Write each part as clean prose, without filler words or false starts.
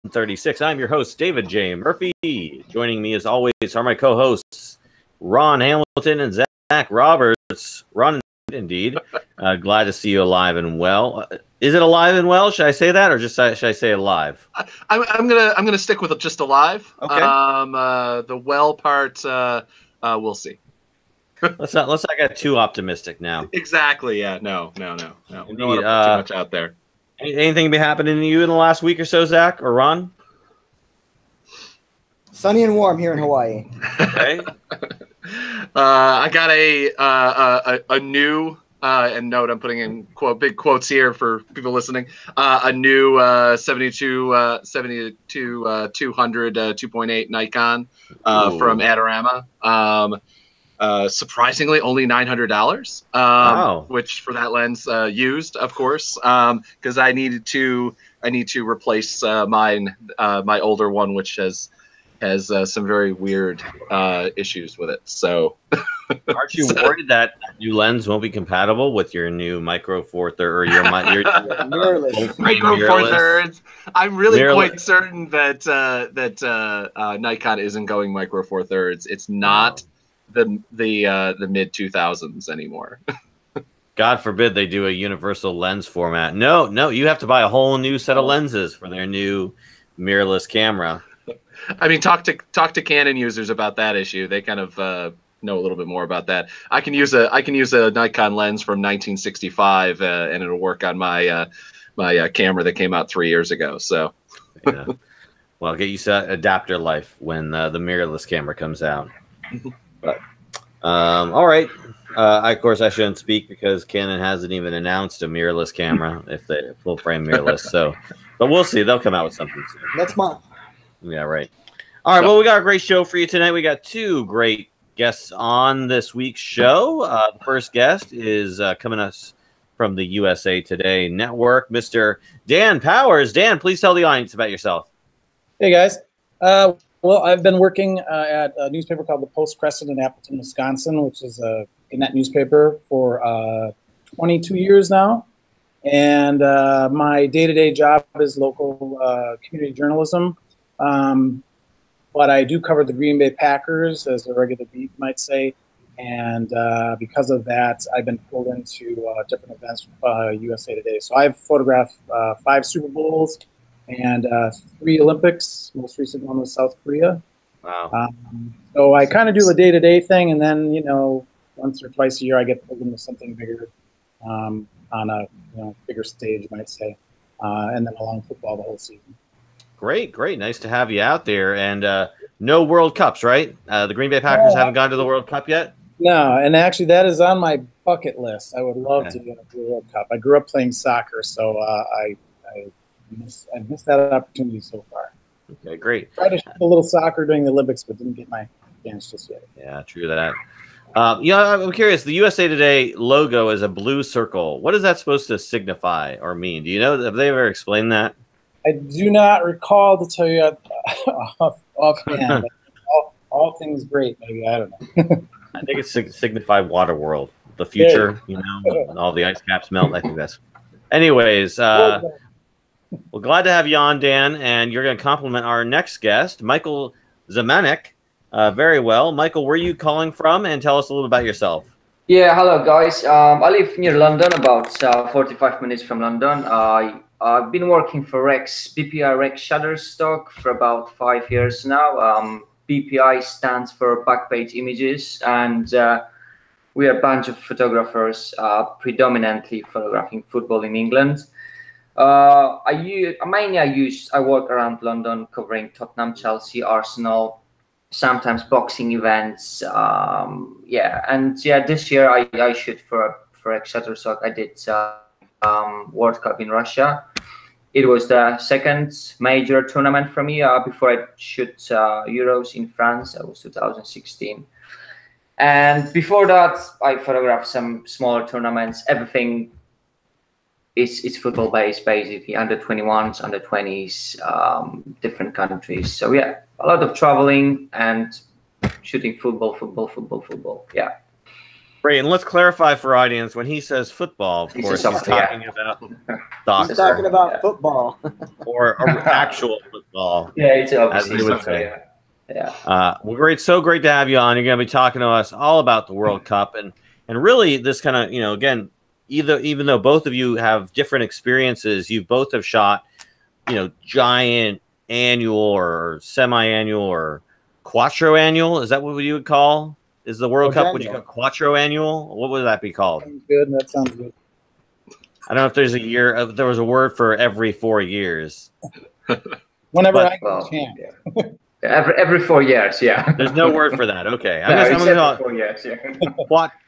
136. I'm your host, David J. Murphy. Joining me, as always, are my co-hosts, Ron Hamilton and Zach Roberts. Ron, indeed. Glad to see you alive and well. Is it alive and well? Should I say that, or just should I say alive? I'm gonna stick with just alive. Okay. The well part, we'll see. Let's not get too optimistic now. Exactly. Yeah. No. We don't want to put too much out there. Anything be happening to you in the last week or so, Zach or Ron? Sunny and warm here in Hawaii. Okay. I got a new and note. I'm putting in big quotes here for people listening. A new 200 2.8 Nikon from Adorama. Surprisingly, only $900. Wow. Which for that lens used, of course, because I need to replace mine, my older one, which has some very weird issues with it. So, aren't you worried that new lens won't be compatible with your new Micro Four Thirds or your mirrorless? Micro Four Thirds. I'm really quite certain that Nikon isn't going Micro Four Thirds. It's not the mid 2000s anymore. God forbid they do a universal lens format. No, you have to buy a whole new set of lenses for their new mirrorless camera. I mean, talk to Canon users about that issue. They kind of know a little bit more about that. I can use a Nikon lens from 1965, and it'll work on my my camera that came out 3 years ago. So, yeah. Well, get used to adapter life when the mirrorless camera comes out. But all right. Of course, I shouldn't speak because Canon hasn't even announced a mirrorless camera, if they full frame mirrorless. So, but we'll see. They'll come out with something soon. Next month. Yeah, right. All right. Well, we got a great show for you tonight. We got two great guests on this week's show. The first guest is coming us from the USA Today Network, Mr. Dan Powers. Dan, please tell the audience about yourself. Hey, guys. Well, I've been working at a newspaper called the Post-Crescent in Appleton, Wisconsin, which is a net newspaper for 22 years now. And my day-to-day job is local community journalism. But I do cover the Green Bay Packers as a regular beat, you might say. And because of that, I've been pulled into different events from USA Today. So I've photographed 5 Super Bowls and 3 Olympics. Most recent one was South Korea. Wow. So I kind of do the day-to-day thing, and then, once or twice a year I get pulled into something bigger on a bigger stage, you might say, and then along football the whole season. Great. Nice to have you out there. And no World Cups, right? The Green Bay Packers haven't gone to the World Cup yet? No, and actually that is on my bucket list. I would love to go to the World Cup. I grew up playing soccer, so I missed that opportunity so far. Okay, great. Tried to shoot a little soccer during the Olympics, but didn't get my chance just yet. Yeah, true that. I'm curious. The USA Today logo is a blue circle. What is that supposed to signify or mean? Do you know? Have they ever explained that? I do not recall to tell you offhand. all things great, maybe. I don't know. I think it's signify water world, the future. When all the ice caps melt. I think that's. Anyways, well, glad to have you on, Dan, and you're going to compliment our next guest, Michael Zemanek, very well. Michael, where are you calling from, and tell us a little about yourself. Yeah, hello, guys. I live near London, about 45 minutes from London. I've been working for BPI Rex Shutterstock for about 5 years now. BPI stands for Backpage Images, and we are a bunch of photographers, predominantly photographing football in England. I work around London covering Tottenham, Chelsea, Arsenal, sometimes boxing events. This year I shoot for Shutterstock. I did World Cup in Russia. It was the second major tournament for me. Before I shoot Euros in France, that was 2016. And before that, I photographed some smaller tournaments. Everything is football based, basically, under 21s, under 20s, different countries. So yeah, a lot of traveling and shooting football. Yeah. Great, and let's clarify for audience, when he says football, of course, he's talking about soccer. He's talking about football. Or actual football. Yeah, it's as obviously they would soccer, say. Yeah. Well, great. So great to have you on. You're going to be talking to us all about the World Cup and really this kind of, again, even though both of you have different experiences, you both have shot, giant annual or semi-annual or quattro annual. Is that what you would call? Is the World Cup, would you call quattro annual? What would that be called? Sounds good. That sounds good. I don't know if there's a year, there was a word for every 4 years. Whenever I get a chance. Yeah. Every 4 years, yeah. There's no word for that. Okay. I'm every 4 years, yeah.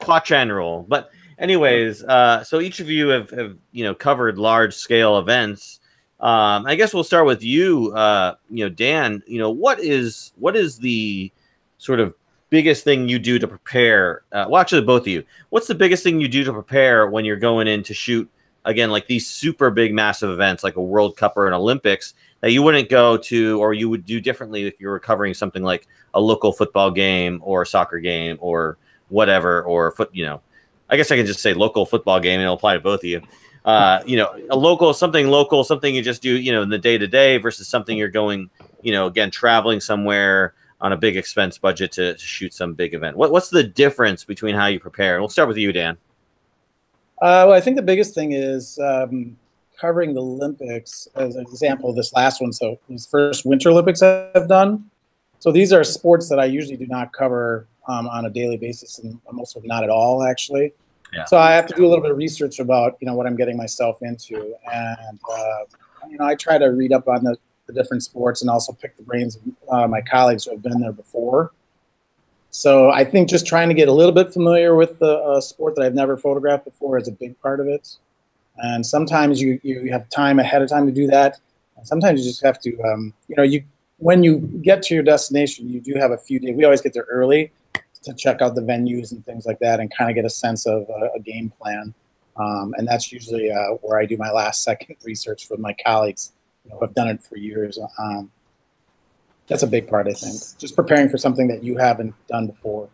Quadrannual. But anyways, so each of you have covered large scale events. I guess we'll start with you, Dan. What is the sort of biggest thing you do to prepare? Well, actually, both of you. What's the biggest thing you do to prepare when you're going in to shoot, again, like these super big, massive events like a World Cup or an Olympics that you wouldn't go to, or you would do differently if you were covering something like a local football game or a soccer game or whatever, or I guess I can just say local football game and it'll apply to both of you. Something you just do, in the day to day versus something you're going, again, traveling somewhere on a big expense budget to shoot some big event. What's the difference between how you prepare? We'll start with you, Dan. Well, I think the biggest thing is covering the Olympics as an example. This last one, so these first Winter Olympics I've done. So these are sports that I usually do not cover on a daily basis, and most of them not at all, actually. Yeah. So I have to do a little bit of research about what I'm getting myself into, and I try to read up on the different sports and also pick the brains of my colleagues who have been there before. So I think just trying to get a little bit familiar with the sport that I've never photographed before is a big part of it. And sometimes you have time ahead of time to do that. And sometimes you just have to, when you get to your destination, you do have a few days. We always get there early to check out the venues and things like that and kind of get a sense of a game plan. And that's usually where I do my last second research with my colleagues who have done it for years. That's a big part, I think. Just preparing for something that you haven't done before.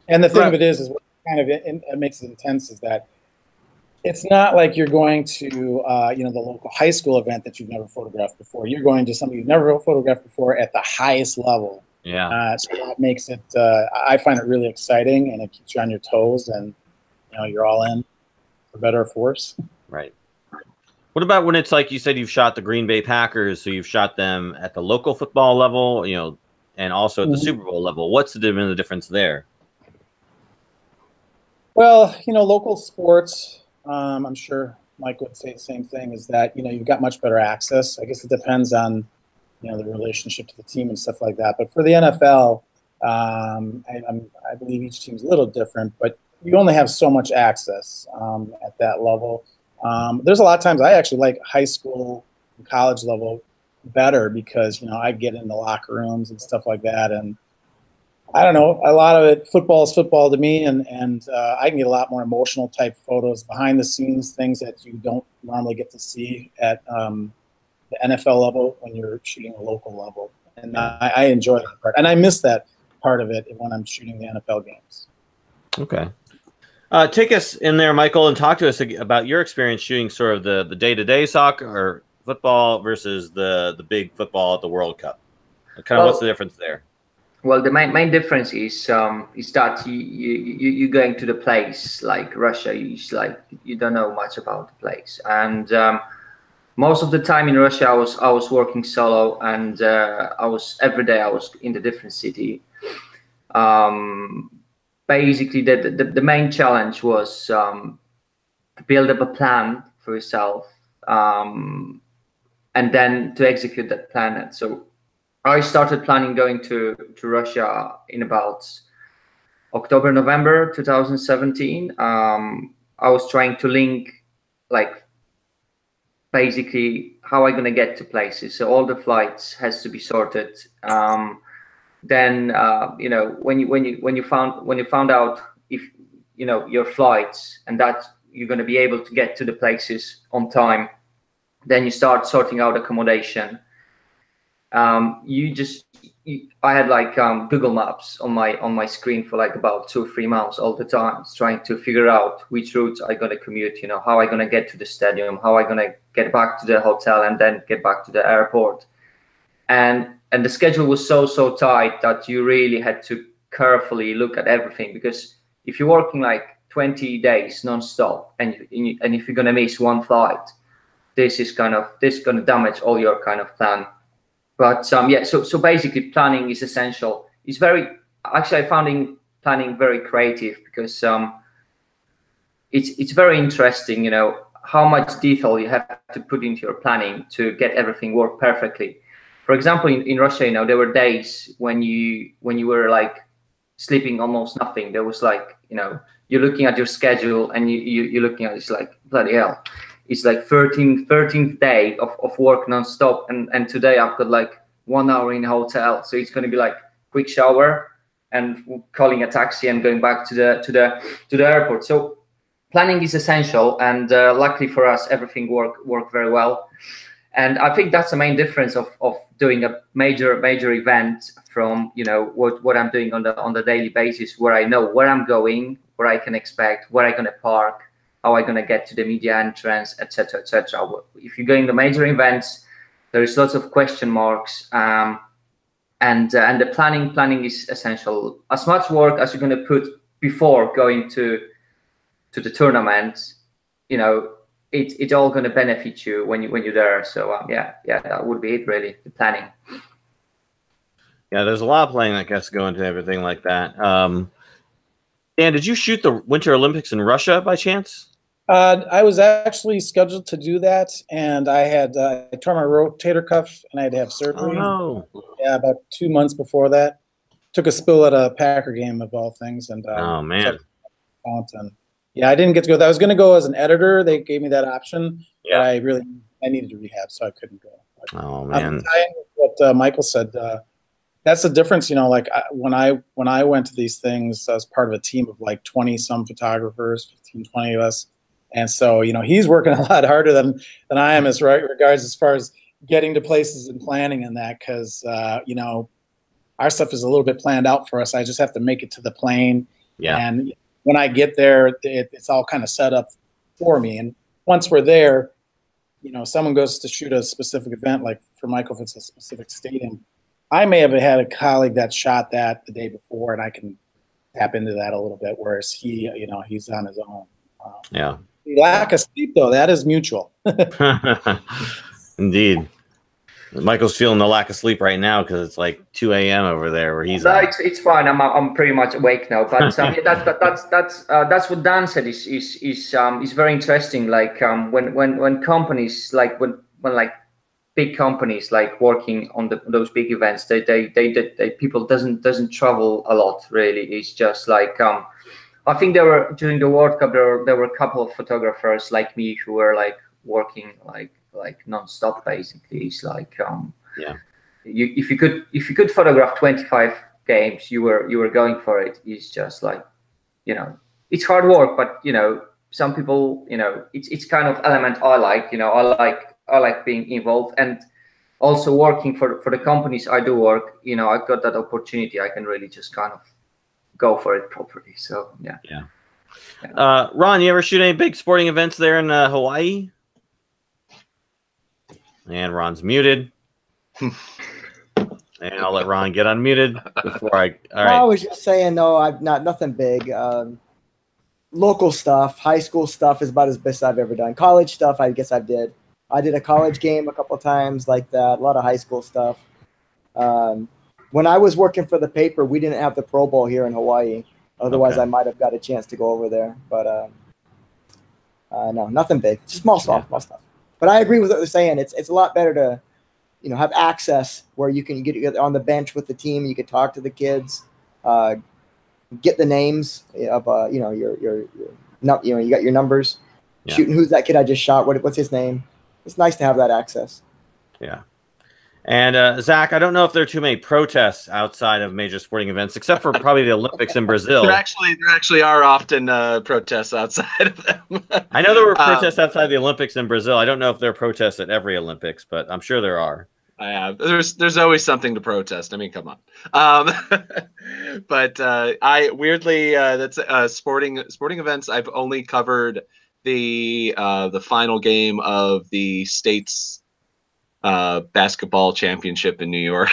And the thing of it is what kind of it makes it intense is that it's not like you're going to, the local high school event that you've never photographed before. You're going to something you've never photographed before at the highest level. Yeah. So that makes it, I find it really exciting, and it keeps you on your toes, and you're all in, for better or for worse. Right. What about when it's like you said you've shot the Green Bay Packers, so you've shot them at the local football level, and also at the Super Bowl level? What's the difference there? Well, local sports, I'm sure Mike would say the same thing, is that, you've got much better access. I guess it depends on, the relationship to the team and stuff like that. But for the NFL, I believe each team's a little different, but you only have so much access at that level. There's a lot of times I actually like high school and college level better because, I get in the locker rooms and stuff like that. And I don't know, a lot of it, football is football to me. And I can get a lot more emotional type photos, behind the scenes, things that you don't normally get to see at the NFL level when you're shooting a local level. And I enjoy that part. And I miss that part of it when I'm shooting the NFL games. Okay. Take us in there, Michael, and talk to us about your experience shooting sort of the day-to-day soccer or football versus the big football at the World Cup. What's the difference there? Well, the main difference is that you're going to the place like Russia. You don't know much about the place, and most of the time in Russia I was working solo, and every day I was in a different city. Basically, the main challenge was to build up a plan for yourself, and then to execute that plan. So I started planning going to Russia in about October, November 2017. I was trying to link, basically how I'm gonna get to places. So all the flights has to be sorted. Then when you found out if your flights and that you're going to be able to get to the places on time, then you start sorting out accommodation, I had like Google Maps on my screen for like about 2 or 3 months all the time, trying to figure out which routes I'm gonna commute. You know, how I'm gonna get to the stadium, how I'm gonna get back to the hotel, and then get back to the airport. And the schedule was so tight that you really had to carefully look at everything, because if you're working like 20 days non-stop and if you're gonna miss one flight, this is gonna damage all your kind of plan. But yeah, so basically planning is essential. It's very, actually I found planning very creative, because it's very interesting, you know, how much detail you have to put into your planning to get everything work perfectly. For example, in Russia, you know, there were days when you were like sleeping almost nothing. There was like, you know, you're looking at your schedule and you're looking at, it's like, bloody hell, it's like 13th day of work non-stop, and today I've got like 1 hour in a hotel, so it's going to be like quick shower and calling a taxi and going back to the airport. So planning is essential, and luckily for us, everything worked very well. And I think that's the main difference of doing a major event from, you know, what I'm doing on the daily basis, where I know where I'm going, where I can expect, where I'm gonna park, how I'm gonna get to the media entrance, etc., etc. If you're going to major events, there is lots of question marks, and the planning is essential. As much work as you're gonna put before going to the tournament, you know, it's all going to benefit you when you're there. So yeah, that would be it really, the planning. Yeah, there's a lot of planning that has to go into everything like that. Dan, did you shoot the Winter Olympics in Russia by chance? I was actually scheduled to do that, and I had I tore my rotator cuff, and I had to have surgery. Oh no! Yeah, about 2 months before that, took a spill at a Packer game of all things, and Oh man! Yeah, I didn't get to go. I was going to go as an editor. They gave me that option. Yeah. But I needed to rehab, so I couldn't go. But, Oh man! What Michael said, that's the difference. You know, like when I went to these things, I was part of a team of like 20 some photographers, 15, 20 of us, and so you know he's working a lot harder than I am as regards as far as getting to places and planning and that, because you know our stuff is a little bit planned out for us. I just have to make it to the plane. Yeah. And when I get there, it's all kind of set up for me. And once we're there, you know, someone goes to shoot a specific event, like for Michael, if it's a specific stadium, I may have had a colleague that shot that the day before, and I can tap into that a little bit, whereas he, you know, he's on his own. Yeah. The lack of sleep, though, that is mutual. Indeed. Michael's feeling the lack of sleep right now because it's like 2 a.m. over there where he's. No, it's fine. I'm pretty much awake now. But that's what Dan said is very interesting. Like when companies like when like big companies like working on those big events, they people doesn't travel a lot really. It's just like I think there were during the World Cup there were a couple of photographers like me who were like working like non-stop basically. It's like yeah, if you could photograph 25 games, you were going for it. It's just like, you know, it's hard work, but you know, some people, you know, it's kind of element I like. You know, I like being involved, and also working for the companies I do work. You know, I got that opportunity. I can really just kind of go for it properly. So yeah. Ron, you ever shoot any big sporting events there in Hawaii? And Ron's muted. And I'll let Ron get unmuted before I. All right. I was just saying, no, I've nothing big. Local stuff, high school stuff is about as best I've ever done. College stuff, I guess I did a college game a couple of times like that. A lot of high school stuff. When I was working for the paper, we didn't have the Pro Bowl here in Hawaii. Otherwise, I might have got a chance to go over there. But no, nothing big. Small stuff. But I agree with what they're saying. It's a lot better to, you know, have access where you can get on the bench with the team. You can talk to the kids, get the names of you know you got your numbers. Yeah. Shooting who's that kid I just shot? What's his name? It's nice to have that access. Yeah. And Zach, I don't know if there are too many protests outside of major sporting events, except for probably the Olympics in Brazil. There actually are often protests outside of them. I know there were protests outside the Olympics in Brazil. I don't know if there are protests at every Olympics, but I'm sure there are. I have. There's always something to protest. I mean, come on. But I weirdly that's sporting events. I've only covered the final game of the state's basketball championship in New York.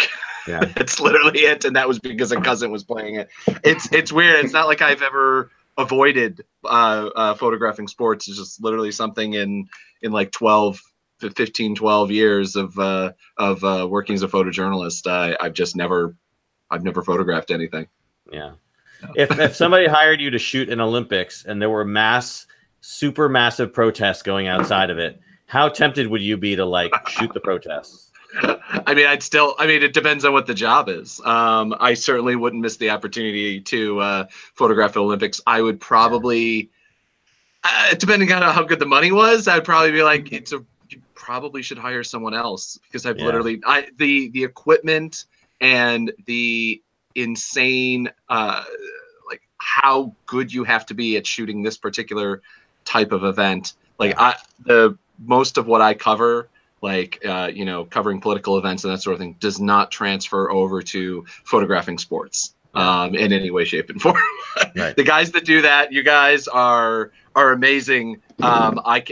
Yeah. It's literally it, and that was because a cousin was playing it. It's weird. It's not like I've ever avoided photographing sports. It's just literally something in like 12 years of working as a photojournalist. I've never photographed anything. Yeah. If somebody hired you to shoot an Olympics and there were super massive protests going outside of it, how tempted would you be to like shoot the protests? I mean, it depends on what the job is. I certainly wouldn't miss the opportunity to photograph the Olympics. I would probably, depending on how good the money was, I'd probably be like, you probably should hire someone else, because I've literally, the equipment and the insane, like how good you have to be at shooting this particular type of event. Like the most of what I cover, like covering political events and that sort of thing, does not transfer over to photographing sports in any way, shape, and form. Right. The guys that do that, you guys are amazing. I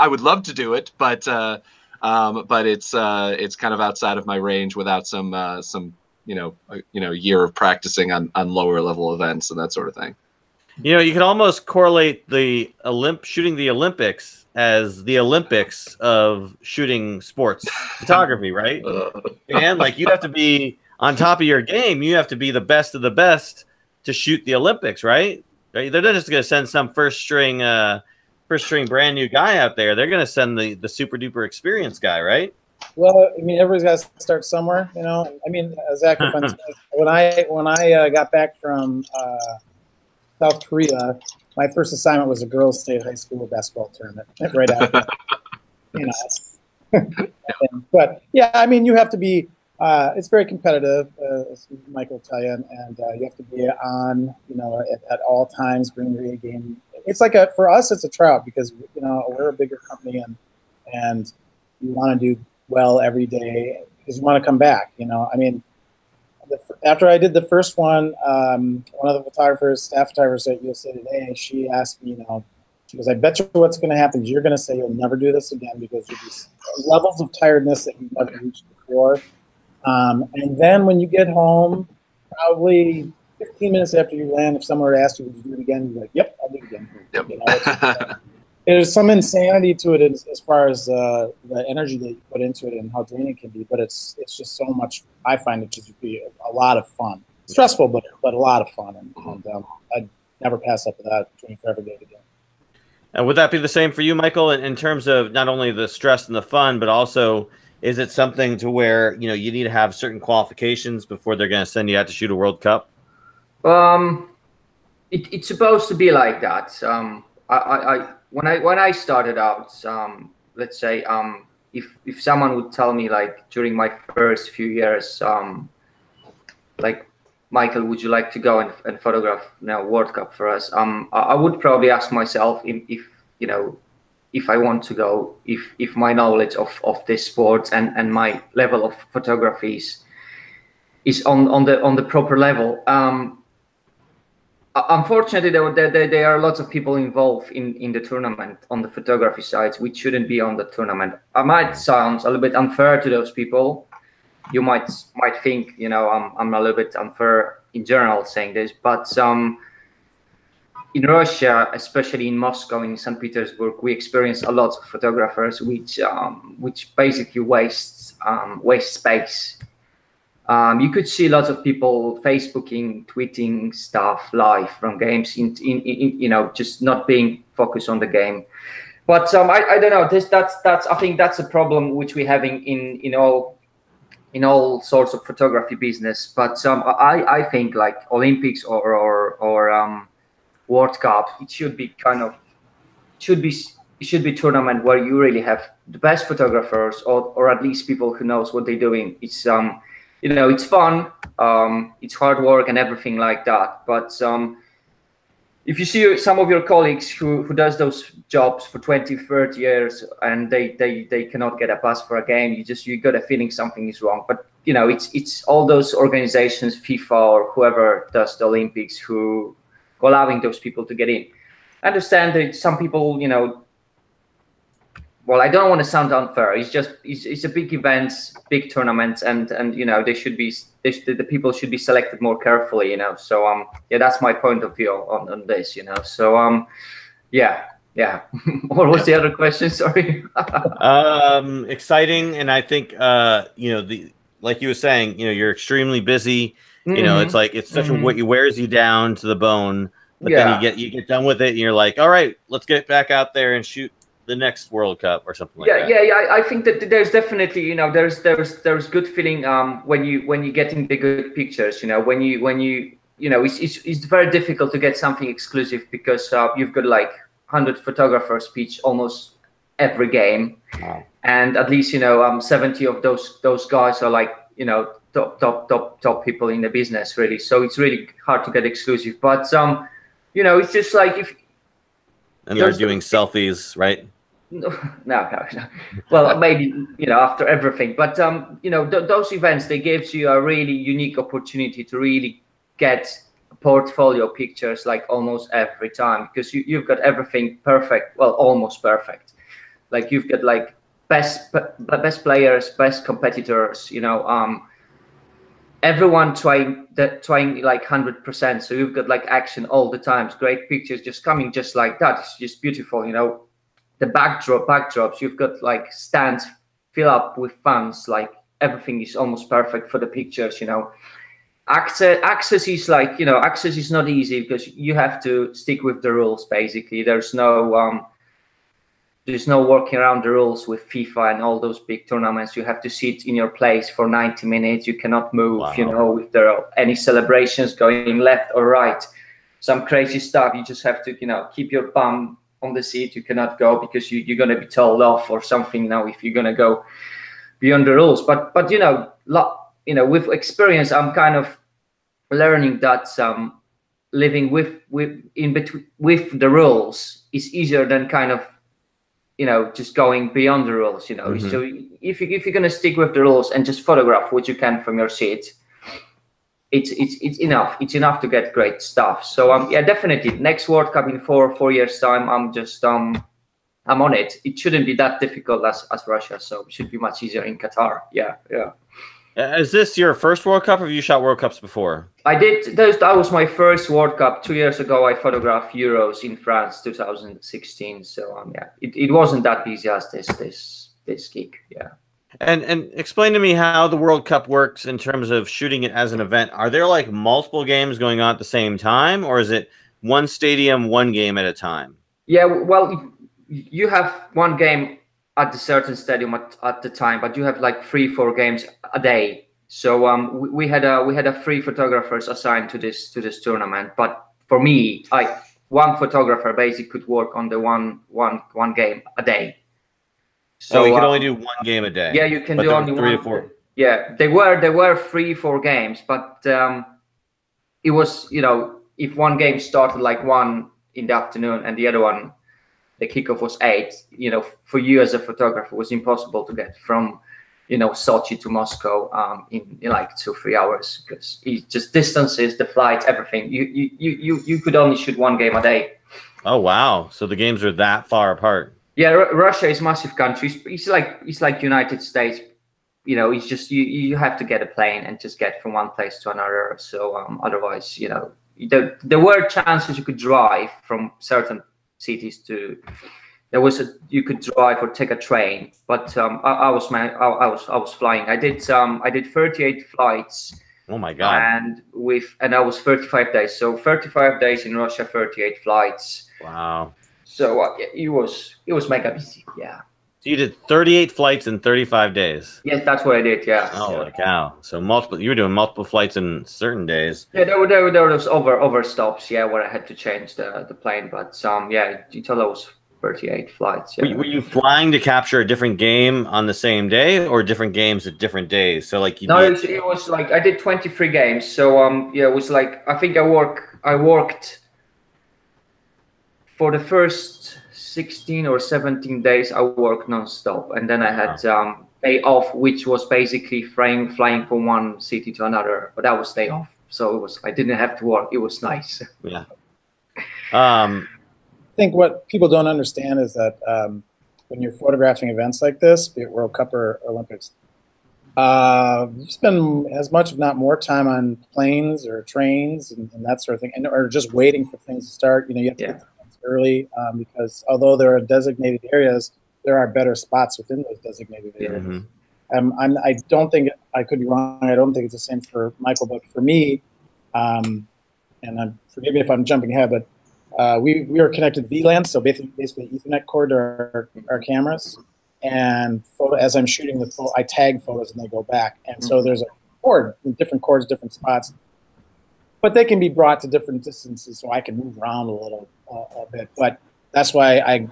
would love to do it, but it's kind of outside of my range without some year of practicing on lower level events and that sort of thing. You can almost correlate the shooting the Olympics as the Olympics of shooting sports photography, right? And like you have to be on top of your game. You have to be the best of the best to shoot the Olympics, right? They're not just going to send some first string brand new guy out there. They're going to send the super duper experienced guy, right? Well, I mean, everybody's got to start somewhere, you know. I mean, Zach, when I got back from South Korea, my first assignment was a girls' state high school basketball tournament right after. But yeah, I mean, you have to be. It's very competitive, as Michael will tell you, and you have to be on, at all times, bring your A game. It's like for us, it's a tryout because we're a bigger company and you want to do well every day because you want to come back. I mean. After I did the first one, one of the staff photographers at USA Today, she asked me, she goes, I bet you what's going to happen is you're going to say you'll never do this again because you'll be levels of tiredness that you've never reached before. And then when you get home, probably 15 minutes after you land, if someone were to ask you, would you do it again? You're like, yep, I'll do it again. Yep. There's some insanity to it as far as the energy that you put into it and how draining it can be, but it's just so much. I find it to be a lot of fun. Stressful, but a lot of fun, and I'd never pass up that opportunity if I ever did it again. And would that be the same for you, Michael, in terms of not only the stress and the fun, but also is it something to where you need to have certain qualifications before they're going to send you out to shoot a World Cup? It's supposed to be like that. When I started out, let's say, if someone would tell me like during my first few years, like, Michael, would you like to go and photograph World Cup for us? I would probably ask myself if I want to go, if my knowledge of this sport and my level of photography is on the proper level. Unfortunately, there are lots of people involved in the tournament on the photography side, which shouldn't be on the tournament. I might sound a little bit unfair to those people. You might think, I'm a little bit unfair in general saying this, but in Russia, especially in Moscow, in St. Petersburg, we experience a lot of photographers which basically waste space. You could see lots of people Facebooking, tweeting stuff live from games, just not being focused on the game. But I don't know. I think that's a problem which we're having in all sorts of photography business. But I think like Olympics or World Cup, it should be tournament where you really have the best photographers or at least people who knows what they're doing. It's it's fun, it's hard work and everything like that. But if you see some of your colleagues who does those jobs for 20, 30 years and they cannot get a pass for a game, you got a feeling something is wrong. But you know, it's all those organizations, FIFA or whoever does the Olympics, who allowing those people to get in. I understand that some people, you know, well, I don't want to sound unfair. It's a big event, big tournament, and you know, the people should be selected more carefully, you know. So yeah, that's my point of view on this, you know. So yeah. What was the other question? Sorry. Exciting, and I think you know, like you were saying, you know, you're extremely busy. You know, it's like it's such what wears you down to the bone. But then you get done with it, and you're like, all right, let's get back out there and shoot the next World Cup or something like that. Yeah. I think that there's definitely, you know, there's good feeling when you're getting the good pictures. You know, when you know, it's very difficult to get something exclusive because you've got like 100 photographers pitch almost every game, and at least, you know, 70 of those guys are like, you know, top people in the business, really. So it's really hard to get exclusive, but you know, it's just like if. And they're doing selfies, right? No. Well, maybe, you know, after everything, but you know, those events, they gives you a really unique opportunity to really get portfolio pictures like almost every time, because you've got everything perfect, well, almost perfect. Like you've got like best players, best competitors, you know, everyone trying like 100%. So you've got like action all the time, great pictures just coming just like that. It's just beautiful, you know. The backdrops, you've got like stands fill up with fans, like everything is almost perfect for the pictures, you know. Access is like, you know, access is not easy because you have to stick with the rules. Basically, there's no working around the rules with FIFA and all those big tournaments. You have to sit in your place for 90 minutes. You cannot move. Wow. You know, if there are any celebrations going left or right, some crazy stuff, you just have to, you know, keep your bum on the seat. You cannot go because you're going to be told off or something now if you're going to go beyond the rules. But you know, with experience, I'm kind of learning that living with the rules is easier than kind of, you know, just going beyond the rules, you know. So if you're going to stick with the rules and just photograph what you can from your seat, it's enough. It's enough to get great stuff. So yeah, definitely next World Cup in 4 years time, I'm just I'm on it. It shouldn't be that difficult as Russia, so it should be much easier in Qatar. Yeah. Is this your first World Cup, or have you shot World Cups before? I did. That was my first World Cup. 2 years ago, I photographed Euros in France, 2016. So yeah, it wasn't that busy as this gig. Yeah. And explain to me how the World Cup works in terms of shooting it as an event. Are there like multiple games going on at the same time, or is it one stadium, one game at a time? Yeah, well, you have one game at the certain stadium at the time, but you have like 3-4 games a day. So we had a 3 photographers assigned to this tournament. But for me, one photographer basically could work on the one game a day. So you can only do one game a day. Yeah, you can do only 3 to 4. Yeah, they were 3-4 games, but it was, you know, if one game started like 1 in the afternoon and the other one, the kickoff was 8, you know, for you as a photographer, it was impossible to get from, you know, Sochi to Moscow in like 2-3 hours, because it's just distances, the flights, everything. You could only shoot one game a day. Oh wow! So the games are that far apart. Yeah, Russia is a massive country. It's like United States. You know, it's just you have to get a plane and just get from one place to another. So otherwise, you know, there were chances you could drive from certain cities to. You could drive or take a train, but I was flying. I did 38 flights. Oh my God! And I was 35 days. So 35 days in Russia, 38 flights. Wow. So it was mega busy, yeah. So you did 38 flights in 35 days. Yes, that's what I did, yeah. Oh, like cow! So you were doing multiple flights in certain days. Yeah, there were those over stops, yeah, where I had to change the plane. But yeah, in total was 38 flights. Yeah. Were you flying to capture a different game on the same day, or different games at different days? So like it was like I did 23 games. So yeah, it was like I think I worked for the first 16 or 17 days, I worked non-stop, and then I had day off, which was basically flying from one city to another. But that was day off, so I didn't have to work. It was nice. Yeah. I think what people don't understand is that when you're photographing events like this, be it World Cup or Olympics, you spend as much, if not more, time on planes or trains and that sort of thing, or just waiting for things to start. You have to get the things early because although there are designated areas, there are better spots within those designated areas. Mm-hmm. I don't think, I could be wrong, I don't think it's the same for Michael, but for me, and forgive me if I'm jumping ahead, but we are connected VLAN, so basically Ethernet cord to our cameras. And as I'm shooting the photo, I tag photos and they go back. And so there's a cord, different cords, different spots, but they can be brought to different distances, so I can move around a little a bit. But that's why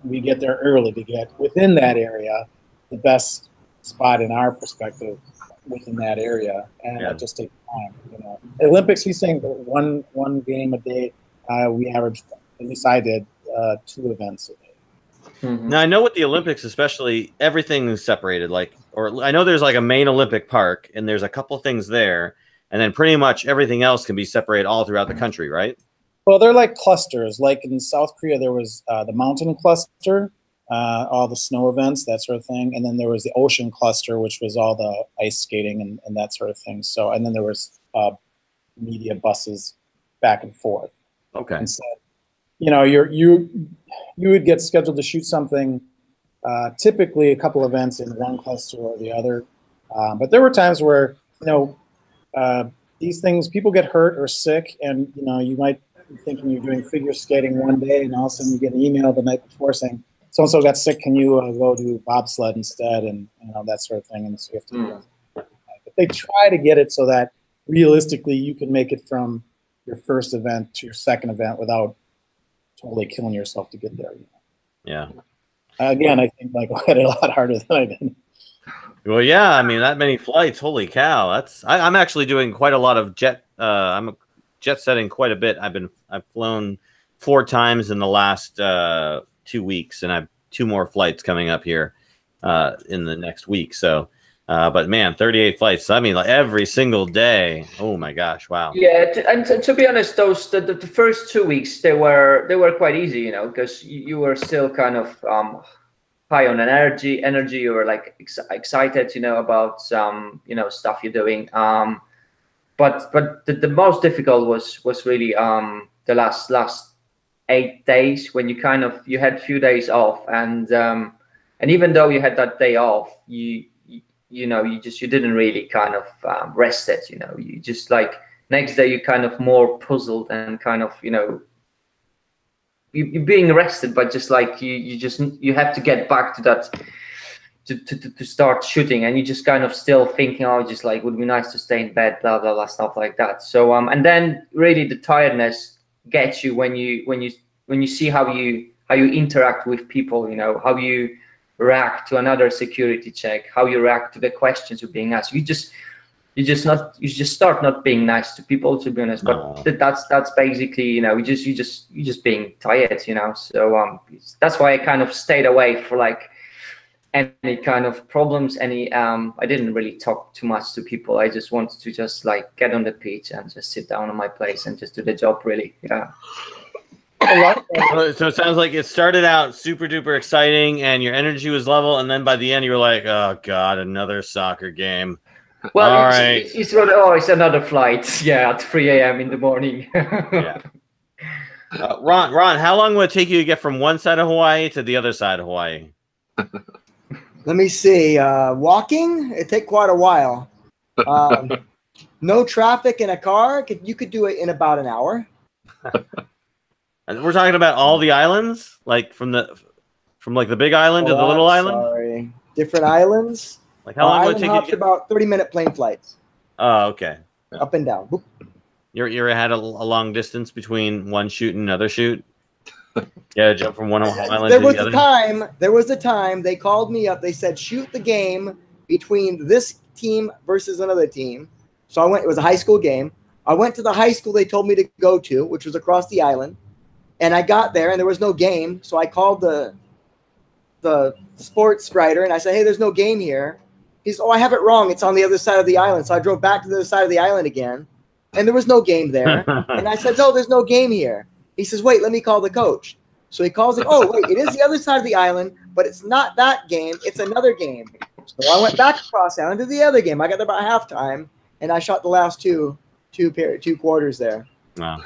we get there early to get within that area, the best spot in our perspective within that area, and it just takes time. Olympics, he's saying one game a day. We averaged, at least I did, 2 events a day. Mm-hmm. Now I know with the Olympics, especially, everything is separated. Or I know there's like a main Olympic park, and there's a couple things there, and then pretty much everything else can be separated all throughout the country, right? Well, they're like clusters. Like in South Korea, there was the mountain cluster, all the snow events, that sort of thing, and then there was the ocean cluster, which was all the ice skating and that sort of thing. So, and then there was media buses back and forth. Okay. And so, you would get scheduled to shoot something, typically a couple events in one cluster or the other. But there were times where, these things, people get hurt or sick, and, you might be thinking you're doing figure skating one day, and all of a sudden you get an email the night before saying, so-and-so got sick, can you go do bobsled instead, and that sort of thing. And so you have to but they try to get it so that realistically you can make it from your first event to your second event without totally killing yourself to get there. Yeah. Again, I think Michael had it a lot harder than I did. Well, yeah, I mean, that many flights, holy cow. I'm actually doing quite a lot of I'm jet setting quite a bit. I've flown 4 times in the last 2 weeks, and I have 2 more flights coming up here in the next week. So, but man, 38 flights. I mean, like every single day. Oh my gosh, wow. Yeah, and to be honest, the first 2 weeks they were quite easy, because you were still kind of high on energy. You were like excited, about stuff you're doing. But the most difficult was really the last 8 days, when you had a few days off, and even though you had that day off, you didn't really kind of rest it. You just like next day you kind of more puzzled and kind of you're being rested, but just like you have to get back to that to start shooting, and you just kind of still thinking, just like would be nice to stay in bed, blah blah blah, stuff like that. So and then really the tiredness gets you when you see how you interact with people, how you react to another security check, how you react to the questions you're being asked. You just start not being nice to people, to be honest. But that's basically, you just being tired, So that's why I kind of stayed away for like any kind of problems. I didn't really talk too much to people. I just wanted to just like get on the pitch and just sit down on my place and just do the job, really. Yeah. So it sounds like it started out super duper exciting and your energy was level, and then by the end you were like, oh god, another soccer game. Well, all right. It's another flight. Yeah, at 3 a.m. in the morning. Yeah. Ron, how long will it take you to get from one side of Hawaii to the other side of Hawaii? Let me see. Walking, it'd take quite a while. No traffic in a car, you could do it in about an hour. And we're talking about all the islands, like from like the big island to the little island. Sorry, different islands. Like how long would it take you? About 30-minute plane flights. Oh, okay. Up and down. Boop. You're had a long distance between one shoot and another shoot. Yeah, jump from one island to the other. There was a time they called me up. They said shoot the game between this team versus another team. So I went. It was a high school game. I went to the high school they told me to go to, which was across the island. And I got there and there was no game. So I called the sports writer and I said, hey, there's no game here. He's, oh, I have it wrong. It's on the other side of the island. So I drove back to the other side of the island again, and there was no game there. And I said, no, there's no game here. He says, wait, let me call the coach. So he calls it. Oh, wait, it is the other side of the island, but it's not that game. It's another game. So I went back across the island to the other game. I got there about halftime, and I shot the last two quarters there. Wow.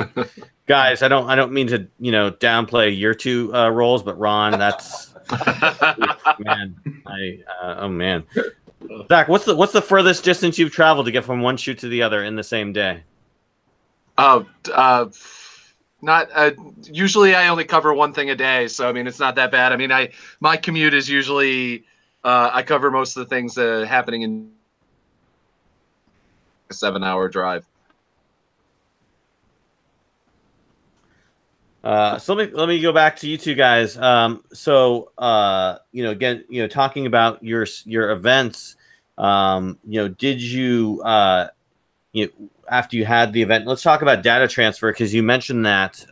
Guys, I don't mean to downplay your two roles, but Ron, that's man. Oh man. Zach, what's the furthest distance you've traveled to get from one shoot to the other in the same day? Not usually I only cover one thing a day, so I mean it's not that bad. I mean my commute is usually I cover most of the things happening in a 7-hour drive. So let me go back to you two guys. Again, talking about your events, did you after you had the event, let's talk about data transfer, because you mentioned that,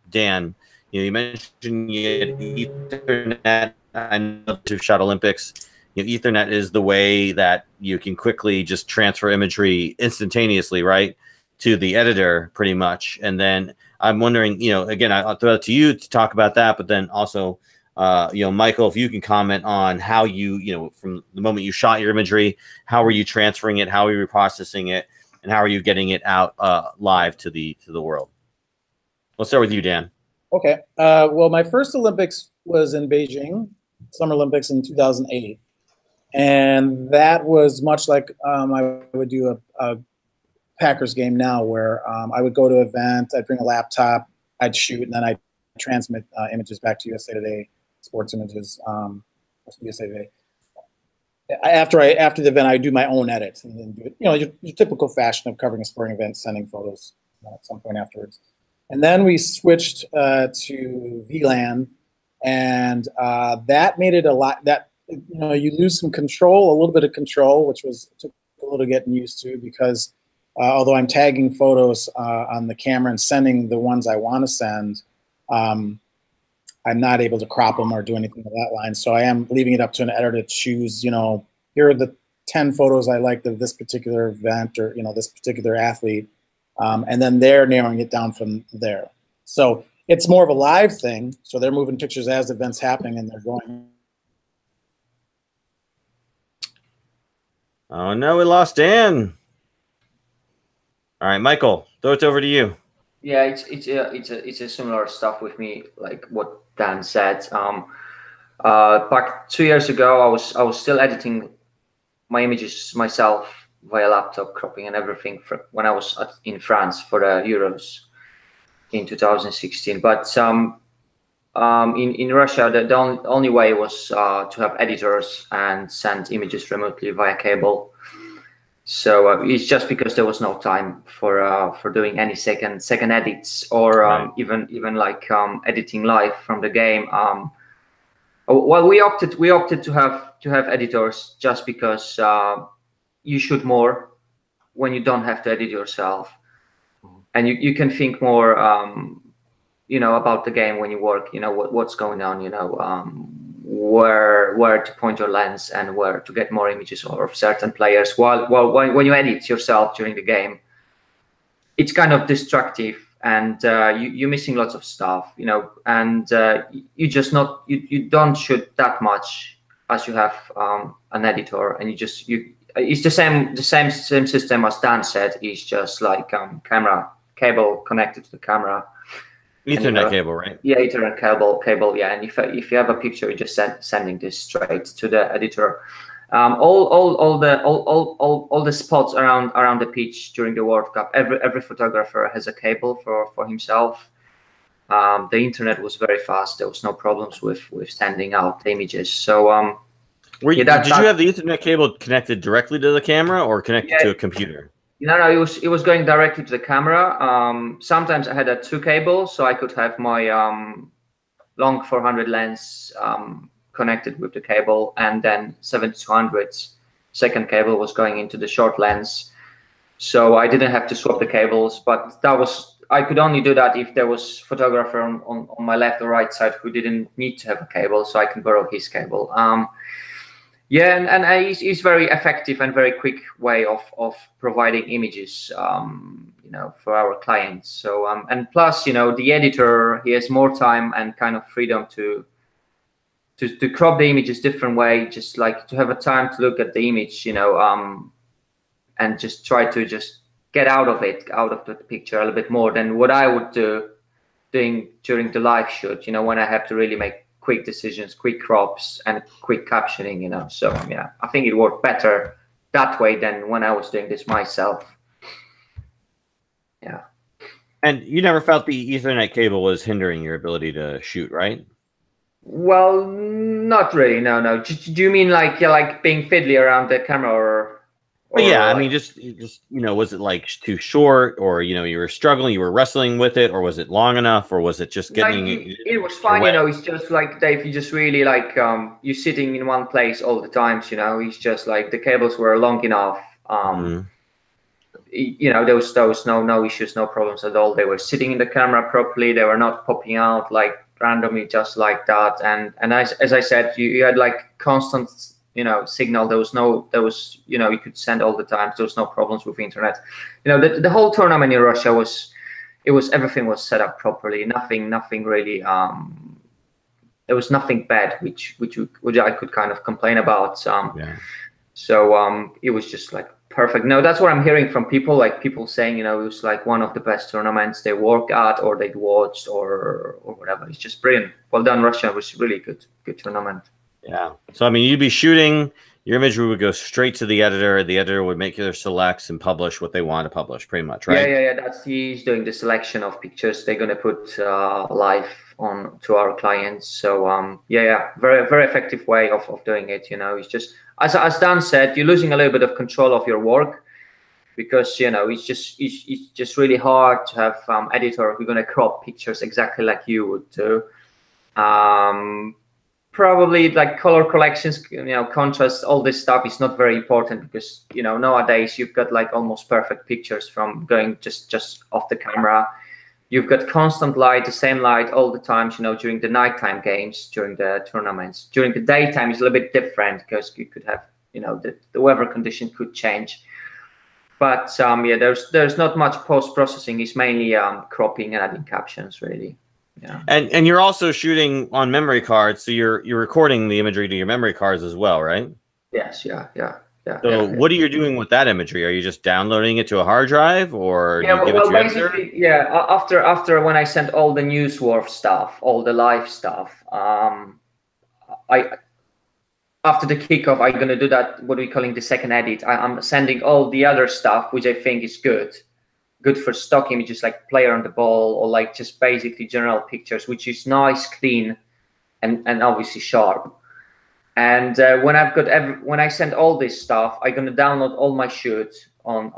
Dan, you mentioned you had Ethernet. I know to shot Olympics, Ethernet is the way that you can quickly just transfer imagery instantaneously, right, to the editor pretty much. And then I'm wondering, again, I'll throw it to you to talk about that, but then also, Michael, if you can comment on how you, from the moment you shot your imagery, how were you transferring it, how were you processing it, and how are you getting it out live to the world? Let's start with you, Dan. Okay. Well, my first Olympics was in Beijing, Summer Olympics in 2008. And that was much like I would do a Packers game now, where I would go to an event, I'd bring a laptop, I'd shoot, and then I'd transmit images back to USA Today, sports images, USA Today. After the event, I do my own edit, and then do it, your typical fashion of covering a sporting event, sending photos at some point afterwards. And then we switched to VLAN, and that made it a lot. That you lose some control, a little bit of control, which took a little getting used to, because although I'm tagging photos on the camera and sending the ones I want to send, I'm not able to crop them or do anything with that line. So I am leaving it up to an editor to choose, here are the 10 photos I liked of this particular event, or, this particular athlete. And then they're narrowing it down from there. So it's more of a live thing. So they're moving pictures as the event's happening, and they're going. Oh no, we lost Dan. All right, Michael, throw it over to you. Yeah, it's a similar stuff with me, like what Dan said. Back 2 years ago, I was still editing my images myself via laptop, cropping and everything when I was in France for the Euros in 2016. But in Russia, the only way was to have editors and send images remotely via cable. So it's just because there was no time for doing any second edits, or right. even like editing live from the game. Well, we opted to have editors just because you shoot more when you don't have to edit yourself, and you can think more about the game when you work. What's going on. Where to point your lens and where to get more images of certain players. While when you edit yourself during the game, it's kind of destructive, and you're missing lots of stuff, and you don't shoot that much as you have an editor, and it's the same system as Dan said. It's just like camera cable connected to the camera. Ethernet cable, right? Yeah, Ethernet cable. Yeah, and if you have a picture, you're just sending this straight to the editor. All the spots around the pitch during the World Cup. Every photographer has a cable for himself. The internet was very fast. There was no problems with sending out the images. So did you have the Ethernet cable connected directly to the camera or connected to a computer? No, it was going directly to the camera. Sometimes I had a 2 cable, so I could have my long 400 lens connected with the cable, and then 7200 second cable was going into the short lens. So I didn't have to swap the cables, but that was I could only do that if there was photographer on my left or right side who didn't need to have a cable, so I can borrow his cable. Yeah, and it's very effective and very quick way of providing images, you know, for our clients. So and plus, you know, the editor, he has more time and kind of freedom to crop the images different way, just like to have a time to look at the image, you know, and just try to just get out of the picture a little bit more than what I would doing during the live shoot, you know, when I have to really make quick decisions, quick crops, and quick captioning, you know. So yeah, I think it worked better that way than when I was doing this myself. Yeah. And you never felt the Ethernet cable was hindering your ability to shoot, right? Well, not really. No. Do you mean like, yeah, like being fiddly around the camera, or yeah, like, I mean, just you know, was it like too short, or you know, you were struggling, you were wrestling with it, or was it long enough, or was it just getting? Like, it was fine, you know. It's just like, Dave, you just really like you're sitting in one place all the times, you know. It's just like the cables were long enough. You know, there was no issues, no problems at all. They were sitting in the camera properly. They were not popping out like randomly just like that. And as I said, you had like constant, you know, signal. There was you know, you could send all the time. There was no problems with internet. You know, the whole tournament in Russia everything was set up properly. Nothing really. There was nothing bad which I could kind of complain about. So it was just like perfect. No, that's what I'm hearing from people, like people saying, you know, it was like one of the best tournaments they work at or they'd watched or whatever. It's just brilliant. Well done, Russia. It was really good tournament. Yeah. So I mean, you'd be shooting, your imagery would go straight to the editor. The editor would make their selects and publish what they want to publish, pretty much, right? Yeah. He's doing the selection of pictures they're gonna put live on to our clients. So very, very effective way of doing it. You know, it's just as Dan said, you're losing a little bit of control of your work because, you know, it's just really hard to have editor who's gonna crop pictures exactly like you would do. Probably like color collections, you know, contrast, all this stuff is not very important because, you know, nowadays you've got like almost perfect pictures from going just off the camera. You've got constant light, the same light all the time, you know, during the nighttime games, during the tournaments. During the daytime is a little bit different because you could have, you know, the weather condition could change. But yeah, there's not much post-processing. It's mainly cropping and adding captions, really. Yeah. And you're also shooting on memory cards, so you're recording the imagery to your memory cards as well, right? Yes, yeah. So what are you doing with that imagery? Are you just downloading it to a hard drive, or do you give it to your editor? Yeah. After when I sent all the Newswharf stuff, all the live stuff, after the kickoff, I'm gonna do that. What are we calling the second edit? I'm sending all the other stuff, which I think is good for stock images like player on the ball or like just basically general pictures, which is nice, clean, and obviously sharp. And when I send all this stuff, I'm gonna download all my shoots on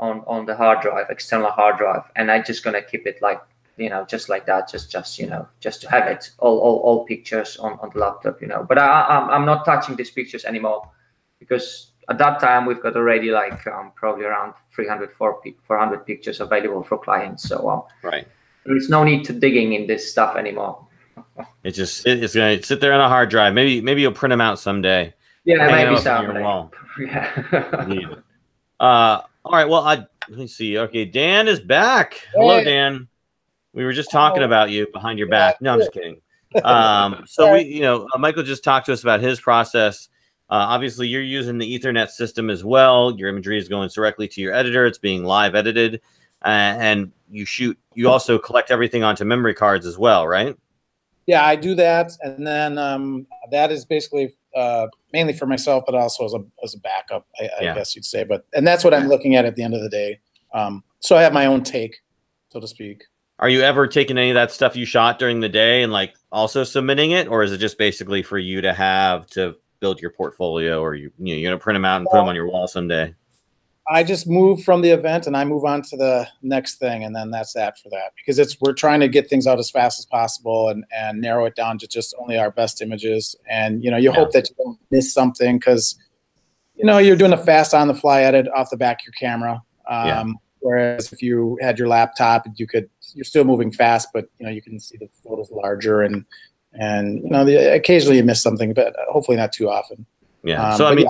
the hard drive, external hard drive, and I'm just gonna keep it like, you know, just like that, just you know, just to have it all pictures on the laptop, you know. But I'm not touching these pictures anymore because at that time we've got already like probably around 400 pictures available for clients. So right, there's no need to digging in this stuff anymore. It's gonna sit there on a hard drive. Maybe you'll print them out someday. Yeah, maybe someday. Yeah. All right. Well, let me see. Okay, Dan is back. Hello, Dan. We were just talking about you behind your back. No, I'm just kidding. So Michael just talked to us about his process. Obviously, you're using the Ethernet system as well. Your imagery is going directly to your editor. It's being live edited, and you also collect everything onto memory cards as well, right? Yeah, I do that, and then that is basically mainly for myself, but also as a backup, I guess you'd say. And that's what I'm looking at the end of the day. So I have my own take, so to speak. Are you ever taking any of that stuff you shot during the day and like also submitting it, or is it just basically for you to have to build your portfolio, or you're gonna print them out and put them on your wall someday? I just move from the event and I move on to the next thing, and then that's that for that, because we're trying to get things out as fast as possible and narrow it down to just only our best images. And you hope that you don't miss something, because you're doing a fast on the fly edit off the back of your camera. Whereas if you had your laptop, you're still moving fast, but you can see the photos larger, and occasionally you miss something, but hopefully not too often. Yeah. So I mean,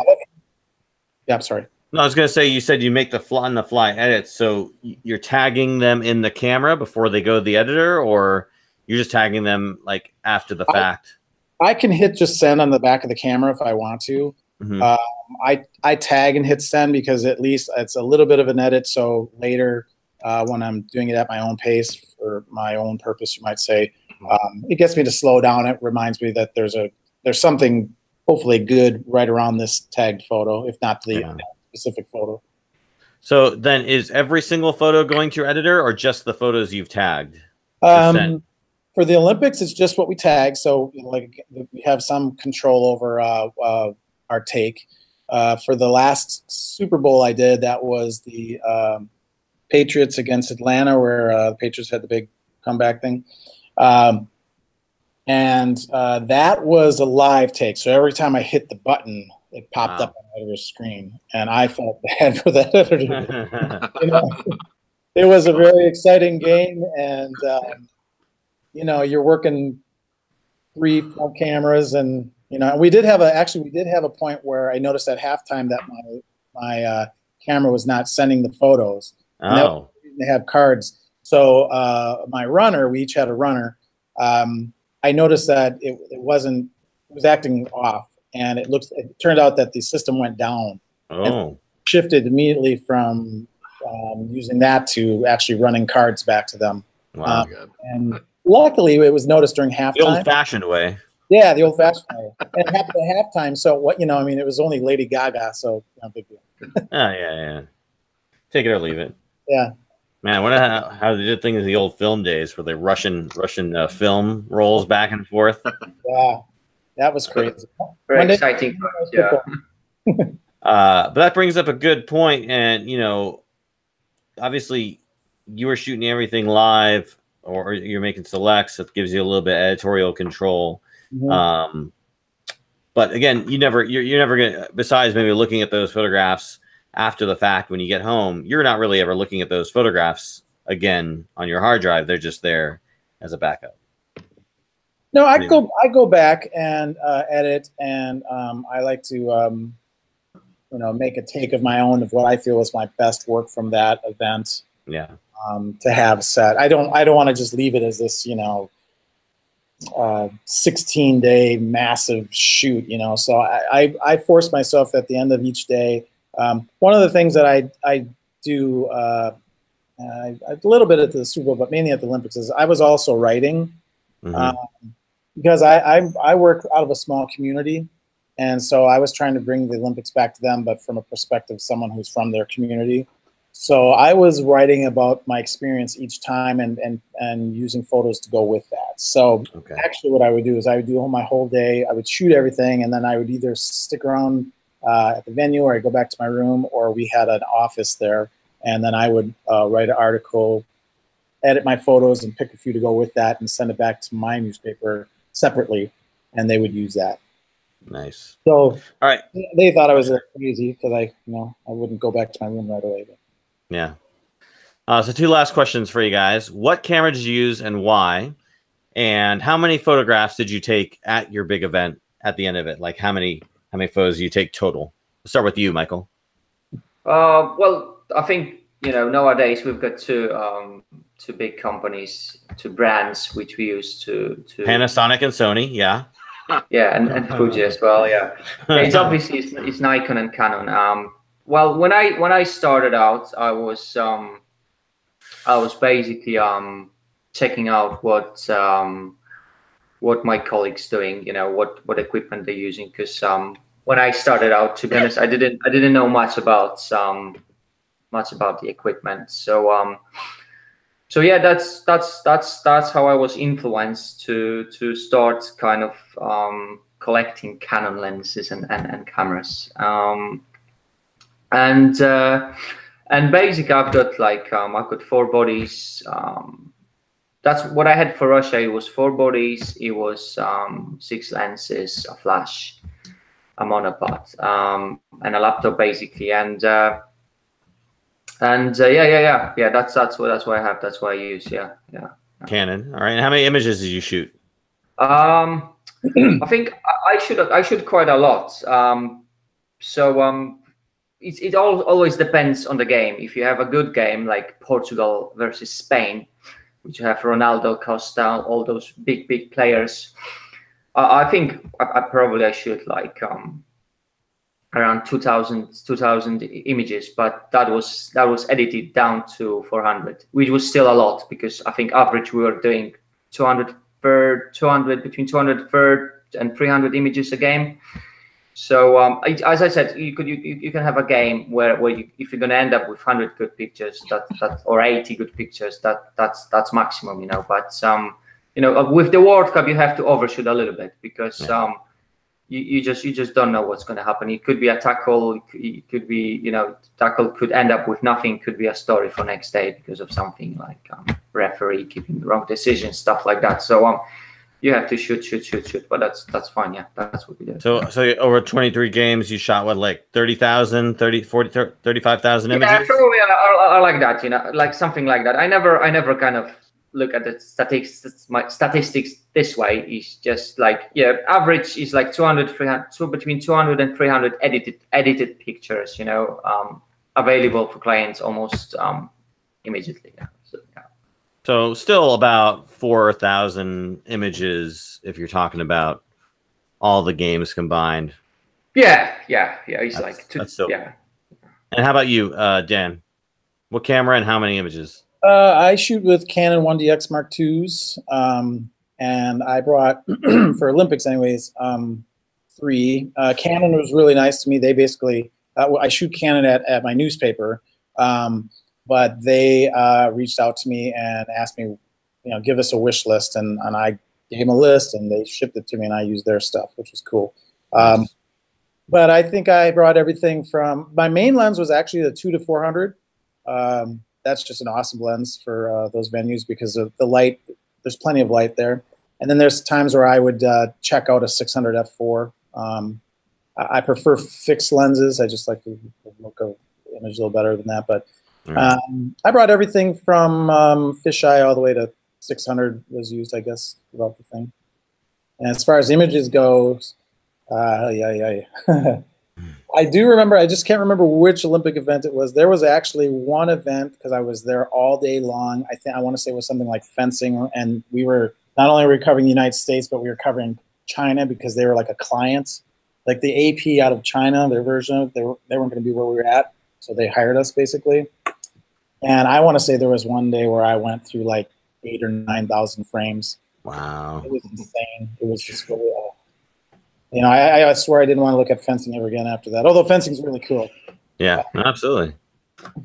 yeah, I'm sorry. No, I was gonna say, you said you make the fly edits, so you're tagging them in the camera before they go to the editor, or you're just tagging them like after the fact? I can hit just send on the back of the camera if I want to. I tag and hit send because at least it's a little bit of an edit. So later, when I'm doing it at my own pace for my own purpose, you might say, it gets me to slow down. It reminds me that there's something hopefully good right around this tagged photo, if not the specific photo. So then, is every single photo going to your editor, or just the photos you've tagged? For the Olympics, it's just what we tag. So like we have some control over our take. For the last Super Bowl I did, that was the Patriots against Atlanta, where the Patriots had the big comeback thing. And that was a live take. So every time I hit the button, it popped up on the editor's screen. And I felt bad for that editor. It was a very exciting game. And, you're working 3-4 cameras. And, we did have a point where I noticed at halftime that my camera was not sending the photos. Oh. They have cards. So my runner, we each had a runner. I noticed that it was acting off, and it turned out that the system went down. Oh. Shifted immediately from using that to actually running cards back to them. Wow. And luckily, it was noticed during halftime. The old-fashioned way. Yeah, the old-fashioned way. And it happened at halftime. So it was only Lady Gaga, so no big deal. Yeah. Take it or leave it. Yeah. Man, I wonder how they did things in the old film days, where they Russian film rolls back and forth. Yeah, that was crazy. Very exciting. Yeah. But that brings up a good point, and obviously, you were shooting everything live, or you're making selects. That gives you a little bit of editorial control. Mm-hmm. But again, you're never gonna. Besides maybe looking at those photographs after the fact when you get home, you're not really ever looking at those photographs again on your hard drive. They're just there as a backup. No, I go back and edit, and I like to make a take of my own of what I feel is my best work from that event. Yeah. To have set. I don't want to just leave it as this 16-day massive shoot. So I force myself at the end of each day. One of the things that I do a little bit at the Super Bowl, but mainly at the Olympics, is I was also writing because I work out of a small community, and so I was trying to bring the Olympics back to them, but from a perspective of someone who's from their community. So I was writing about my experience each time and using photos to go with that. So actually what I would do is I would do my whole day. I would shoot everything, and then I would either stick around at the venue, or I go back to my room, or we had an office there, and then I would write an article, edit my photos, and pick a few to go with that, and send it back to my newspaper separately, and they would use that. Nice. So, all right, they thought I was crazy because I wouldn't go back to my room right away. But. Yeah. So 2 last questions for you guys. What camera did you use and why? And how many photographs did you take at your big event at the end of it? Like how many photos do you take total? Let's start with you, Michael. Well, I think, nowadays we've got two big companies, 2 brands, which we use to Panasonic and Sony. Yeah. Yeah. And Fuji as well. Yeah. It's obviously it's Nikon and Canon. Well, when I started out, I was basically checking out what my colleagues doing, what equipment they're using, because when I started out, to be honest, I didn't know much about the equipment. So yeah, that's how I was influenced to start kind of collecting Canon lenses and cameras. And basically, I've got 4 bodies. That's what I had for Russia. It was 4 bodies. It was 6 lenses, a flash, a monopod, and a laptop, basically. And And yeah. That's what I have. That's what I use. Yeah. Canon. All right. And how many images did you shoot? I think I shoot quite a lot. It always depends on the game. If you have a good game like Portugal versus Spain, which you have Ronaldo, Costa, all those big players, I think I shoot like around 2,000 images, but that was edited down to 400, which was still a lot because I think average we were doing 200 between 200 and 300 images a game. So as I said, you can have a game where if you're going to end up with 100 good pictures, or 80 good pictures, that's maximum, But with the World Cup, you have to overshoot a little bit because you just don't know what's going to happen. It could be a tackle, it could be tackle could end up with nothing. Could be a story for next day because of something like referee keeping the wrong decision, stuff like that. So you have to shoot, but that's fine. Yeah, that's what we do. So over 23 games, you shot what, like 30,000, 30, 40, 35,000 images? Yeah, probably I like that. Like something like that. I never kind of look at the statistics. My statistics this way is just like average is like 200, 300, between 200 and 300 edited pictures. Available for clients almost immediately. Yeah. So still about 4,000 images if you're talking about all the games combined. Yeah. It's like that's so. Yeah. And how about you, Dan? What camera and how many images? I shoot with Canon 1DX Mark IIs, and I brought for Olympics anyways 3. Canon was really nice to me. They basically I shoot Canon at my newspaper. But they reached out to me and asked me, give us a wish list, and I gave them a list, and they shipped it to me, and I used their stuff, which was cool. But I think I brought everything from my main lens was actually the 2 to 400. That's just an awesome lens for those venues because of the light. There's plenty of light there, and then there's times where I would check out a 600 f4. I prefer fixed lenses. I just like the look of the image a little better than that, but. I brought everything from fisheye all the way to 600 was used, I guess, about the thing. And as far as images goes, I do remember, I just can't remember which Olympic event it was. There was actually one event, because I was there all day long. I want to say it was something like fencing, and we were not only were we covering the United States, but we were covering China because they were like a client. Like the AP out of China, their version of they weren't going to be where we were at, so they hired us basically. And I want to say there was one day where I went through like 8,000 or 9,000 frames. Wow. It was insane. It was just really, I swear I didn't want to look at fencing ever again after that. Although fencing is really cool. Yeah, absolutely.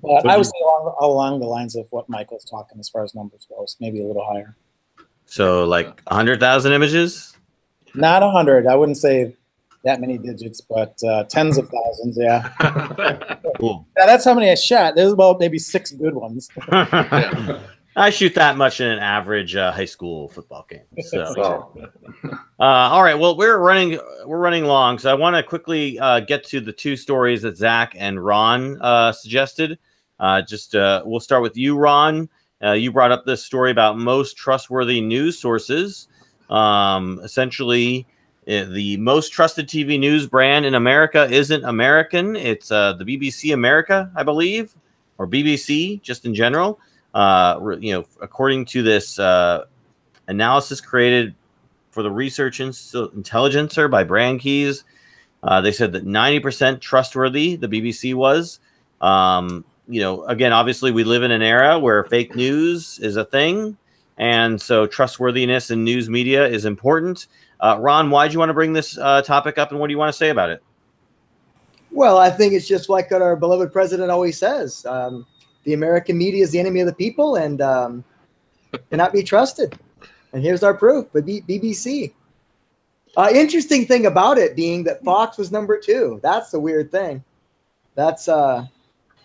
But I would say along the lines of what Michael's talking as far as numbers goes, maybe a little higher. So like 100,000 images? Not 100. I wouldn't say that many digits, but tens of thousands, yeah. Cool. Yeah, that's how many I shot. There's about maybe 6 good ones. I shoot that much in an average high school football game. So, all right. Well, we're running long, so I want to quickly get to the 2 stories that Zach and Ron suggested. We'll start with you, Ron. You brought up this story about most trustworthy news sources. Essentially, the most trusted TV news brand in America isn't American. It's the BBC America, I believe, or BBC just in general. According to this analysis created for the Research Intelligencer by Brand Keys, they said that 90% trustworthy the BBC was. Again, obviously we live in an era where fake news is a thing. And so trustworthiness in news media is important. Ron, why did you want to bring this topic up, and what do you want to say about it? Well, I think it's just like what our beloved president always says. The American media is the enemy of the people and cannot be trusted. And here's our proof, the BBC. Interesting thing about it being that Fox was number 2. That's the weird thing. That's that's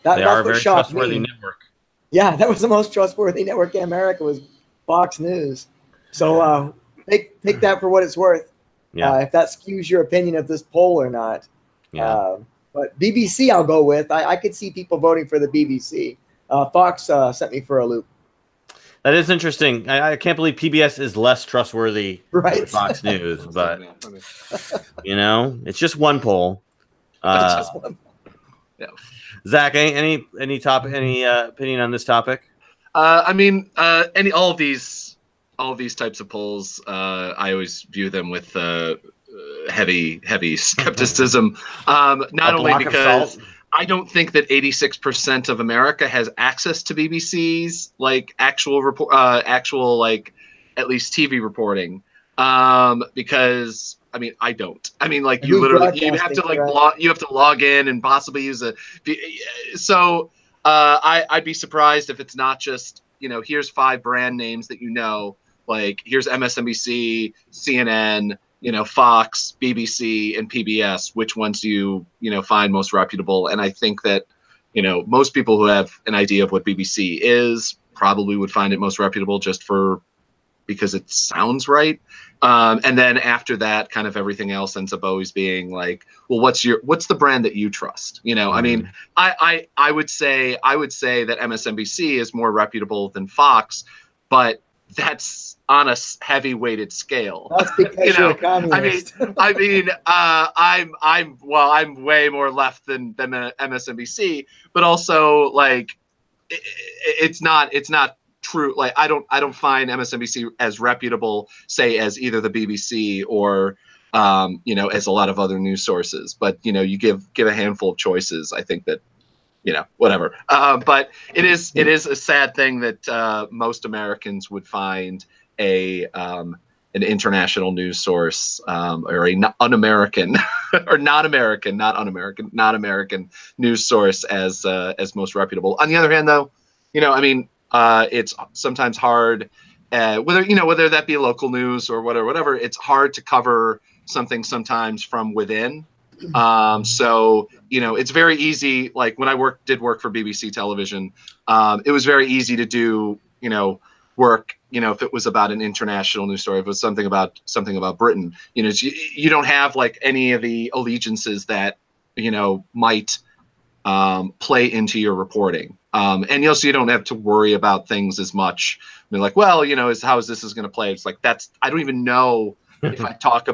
what shocked me. Network. Yeah, that was the most trustworthy network in America was Fox News. So take that for what it's worth. Yeah. If that skews your opinion of this poll or not. Yeah. But BBC, I'll go with. I could see people voting for the BBC. Fox sent me for a loop. That is interesting. I can't believe PBS is less trustworthy Right. than Fox News, but you know, it's just one poll. Yeah. Zach, any opinion on this topic? I mean, all of these types of polls, I always view them with heavy skepticism. Not only because I don't think that 86% of America has access to BBC's like actual like at least TV reporting. Because I mean, I don't. I mean, like you have to like you have to log in and possibly use a. So I'd be surprised if it's not just, you know, here's 5 brand names that you know, like here's MSNBC, CNN, you know, Fox, BBC, and PBS. Which ones do you find most reputable? And I think that, you know, most people who have an idea of what BBC is probably would find it most reputable just because it sounds right. And then after that, kind of everything else ends up always being like, well, what's the brand that you trust? You know, I mean, I would say that MSNBC is more reputable than Fox, but that's on a heavy weighted scale. That's because you're a communist. I'm way more left than MSNBC, but also like it's not true. Like I don't find MSNBC as reputable, say, as either the BBC or you know, as a lot of other news sources. But you know, you give a handful of choices, I think that, you know, whatever. But it is a sad thing that most Americans would find an international news source or a un-American or not American, not un-American, not American news source as most reputable. On the other hand, though, you know, I mean, it's sometimes hard, whether that be local news or whatever. It's hard to cover something sometimes from within. So, you know, it's very easy. Like when I did work for BBC television, it was very easy to do, you know, work, you know, if it was about an international news story, if it was something about Britain, you know, you don't have like any of the allegiances that, you know, might play into your reporting. And also you don't have to worry about things as much. I mean, like, well, you know, how is this going to play? It's like, I don't even know if I talk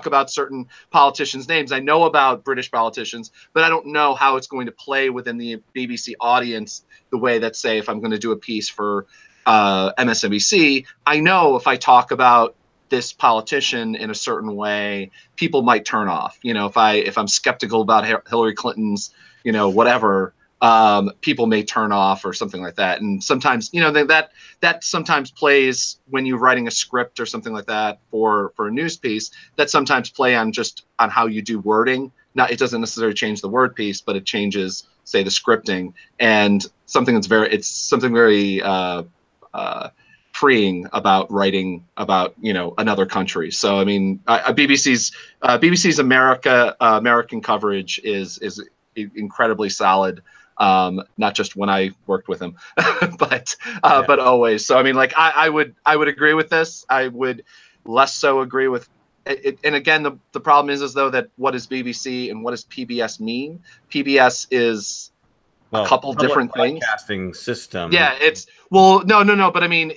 about certain politicians' names. I know about British politicians, but I don't know how it's going to play within the BBC audience the way that, say, if I'm going to do a piece for MSNBC, I know if I talk about this politician in a certain way, people might turn off. You know, if I'm skeptical about Hillary Clinton's, you know, whatever, people may turn off or something like that. And sometimes, you know, that sometimes plays when you're writing a script or something like that for a news piece. That sometimes play on how you do wording. It doesn't necessarily change the word piece, but it changes, say, the scripting, and something very freeing about writing about, you know, another country. So I mean, BBC's American coverage is incredibly solid. Not just when I worked with him, but always. So I mean, like I would agree with this. I would less so agree with it. And again, the problem is though that what does BBC and what does PBS mean? PBS is a couple different things. Broadcasting system. Yeah, no. But I mean,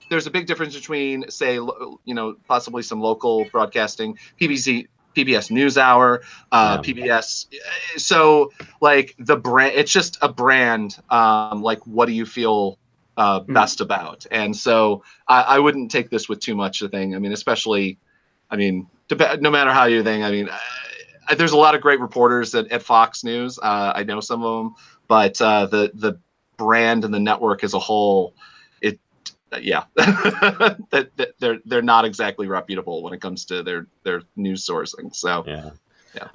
there's a big difference between, say, you know, possibly some local broadcasting, PBS NewsHour, PBS. So like the brand, it's just a brand. Like, what do you feel best about? And so I wouldn't take this with too much of a thing. I mean, especially, I mean, no matter how you think. I mean, there's a lot of great reporters at Fox News. I know some of them. But the brand and the network as a whole, they're not exactly reputable when it comes to their news sourcing. So yeah.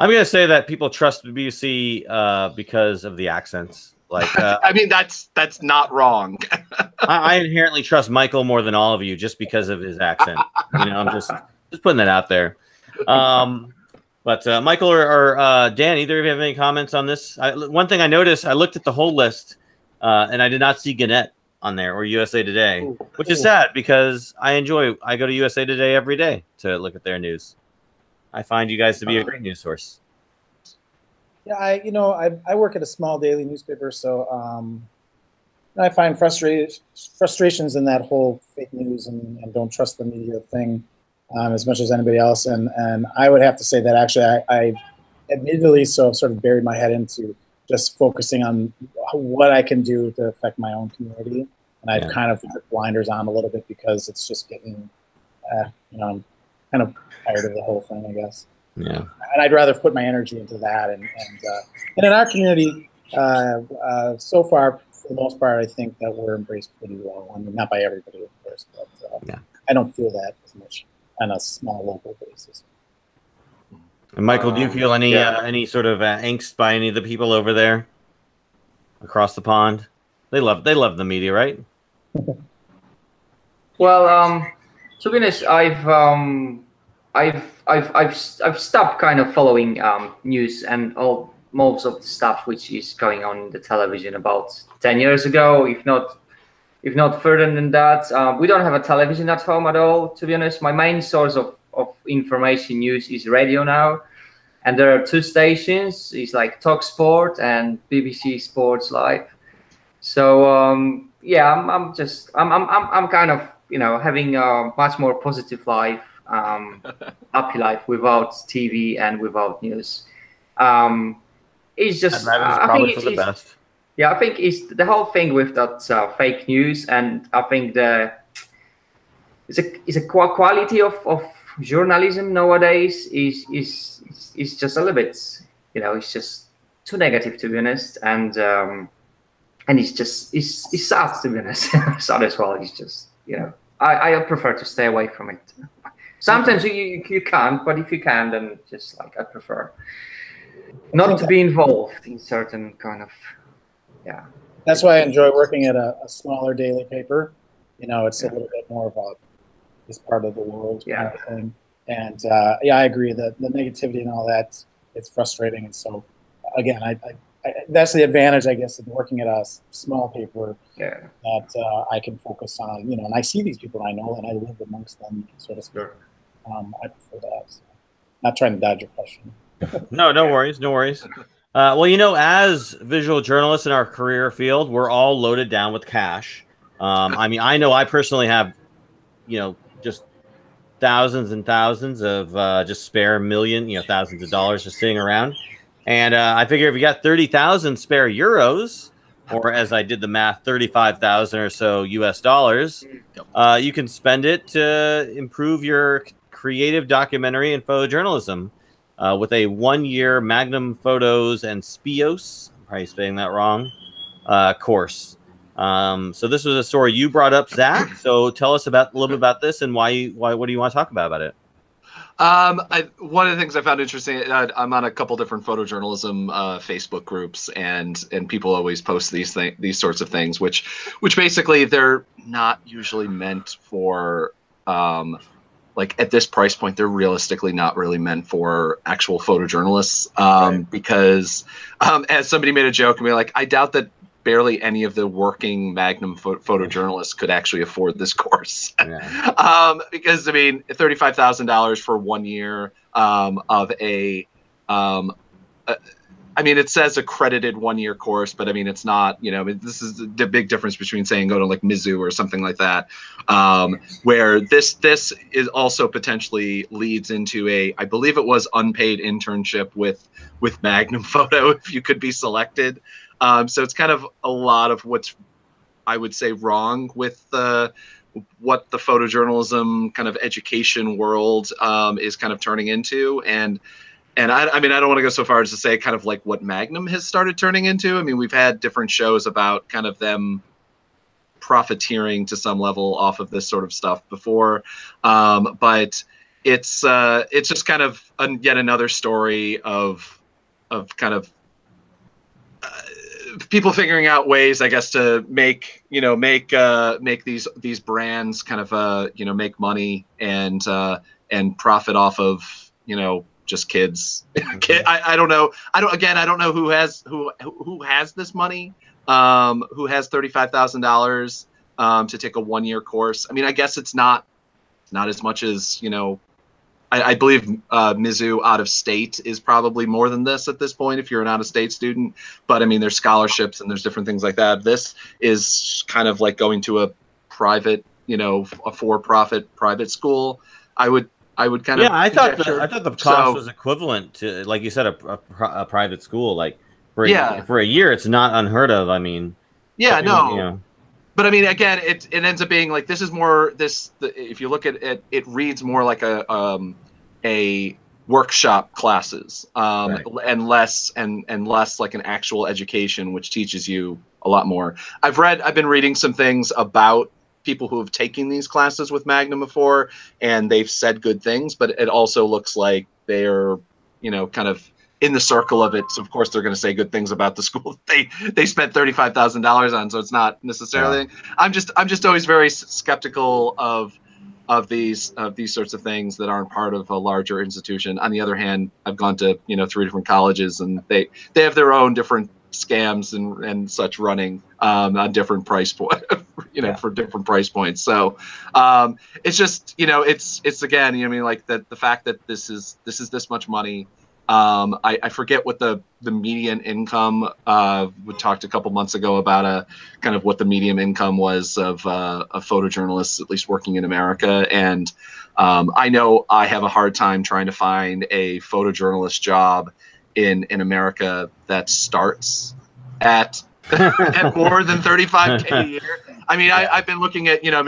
I'm gonna say that people trust the BBC because of the accents. Like, I mean, that's not wrong. I inherently trust Michael more than all of you just because of his accent. You know, I'm just putting that out there. But Michael or Dan, either of you have any comments on this? One thing I noticed, I looked at the whole list, and I did not see Gannett on there or USA Today, which is sad because I go to USA Today every day to look at their news. I find you guys to be a great news source. Yeah, I work at a small daily newspaper, so I find frustrations in that whole fake news and don't trust the media thing as much as anybody else. And I would have to say that actually I admittedly sort of buried my head into just focusing on what I can do to affect my own community. And I've kind of put blinders on a little bit because it's just getting, I'm kind of tired of the whole thing, I guess. Yeah. And I'd rather put my energy into that. And in our community, so far, for the most part, I think that we're embraced pretty well. I mean, not by everybody, of course, but I don't feel that as much on a small local basis. And Michael, do you feel any sort of angst by any of the people over there across the pond? They love the media, right? Well, to be honest, I've stopped kind of following news and most of the stuff which is going on in the television about 10 years ago, if not further than that. We don't have a television at home at all, to be honest. My main source of information news is radio now, and there are two stations. It's like Talk Sport and BBC Sports Live. So I'm kind of having a much more positive life, happy life without TV and without news. It's just I think it's for the best. Yeah, I think it's the whole thing with that fake news, and I think it's a quality of journalism nowadays is just a little bit, it's just too negative, to be honest, and it's sad, to be honest. Sad as well. It's just I prefer to stay away from it. Sometimes you can't, but if you can, then just like I prefer not to be involved in certain kind of. Yeah, that's why I enjoy working at a smaller daily paper. It's a little bit more about this part of the world kind of thing. And I agree that the negativity and all that, it's frustrating. And so, again, I that's the advantage, I guess, of working at a small paper that I can focus on. And I see these people I know, and I live amongst them, so to speak. I prefer that. So. Not trying to dodge your question. No worries. Well, as visual journalists in our career field, we're all loaded down with cash. I mean, I know I personally have, just thousands and thousands of just spare thousands of dollars just sitting around. And I figure if you got 30,000 spare euros, or as I did the math, 35,000 or so US dollars, you can spend it to improve your creative documentary and photojournalism. With a 1-year Magnum Photos and Spios, I'm probably spelling that wrong, course. So this was a story you brought up, Zach. So tell us a little bit about this and why what do you want to talk about it? One of the things I found interesting, I'm on a couple different photojournalism Facebook groups, and people always post these sorts of things, which basically they're not usually meant for. Like at this price point, they're realistically not really meant for actual photojournalists, because as somebody made a joke and be like, I doubt that barely any of the working Magnum photojournalists could actually afford this course. Because I mean, $35,000 for 1 year of I mean, it says accredited 1-year course, but I mean, it's not, this is the big difference between saying go to like Mizzou or something like that, where this is also potentially leads into I believe it was unpaid internship with Magnum Photo if you could be selected. So it's kind of a lot of what's, I would say, wrong with what the photojournalism kind of education world is kind of turning into. And I mean, I don't want to go so far as to say kind of like what Magnum has started turning into. I mean, we've had different shows about kind of them profiteering to some level off of this sort of stuff before. But it's just kind of yet another story of kind of people figuring out ways, I guess, to make these brands kind of make money and profit off of just kids. I don't know. I don't know who has this money. Who has $35,000 to take a 1-year course? I mean, I guess it's not as much as I believe Mizzou out of state is probably more than this at this point if you're an out of state student. But I mean, there's scholarships and there's different things like that. This is kind of like going to a private, you know, a for-profit private school. I would kind of I thought the cost was equivalent to, like you said, a private school. Like for a year, it's not unheard of. I mean, yeah, no. You know. But I mean, again, it ends up being like this is more if you look at it, it reads more like a workshop classes Right. and less like an actual education, which teaches you a lot more. I've been reading some things about people who have taken these classes with Magnum before, and they've said good things, but it also looks like they're, you know, kind of in the circle of it. So of course they're going to say good things about the school they spent $35,000 on. So it's not necessarily. Yeah. I'm just always very skeptical of these sorts of things that aren't part of a larger institution. On the other hand, I've gone to, you know, 3 different colleges, and they have their own different scams and such running on different price point, you know, for different price points. So it's just, you know, it's again, you know, I mean, like the fact that this is this much money. I forget what the median income. We talked a couple months ago about kind of what the median income was of photojournalists, at least working in America. And I know I have a hard time trying to find a photojournalist job in America that starts at at more than 35K a year. I mean, I've been looking at, you know,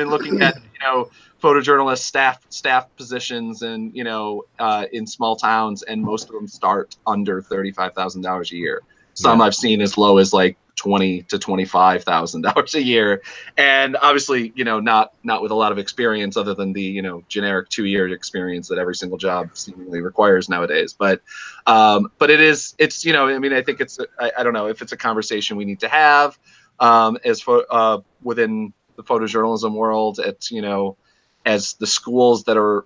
photojournalist staff positions and, you know, in small towns, and most of them start under $35,000 a year. Some I've seen as low as like $20,000 to $25,000 a year, and obviously, you know, not with a lot of experience other than the, you know, generic 2-year experience that every single job seemingly requires nowadays. But it's you know, I mean, I think it's I don't know if it's a conversation we need to have within the photojournalism world. It's, you know, as the schools that are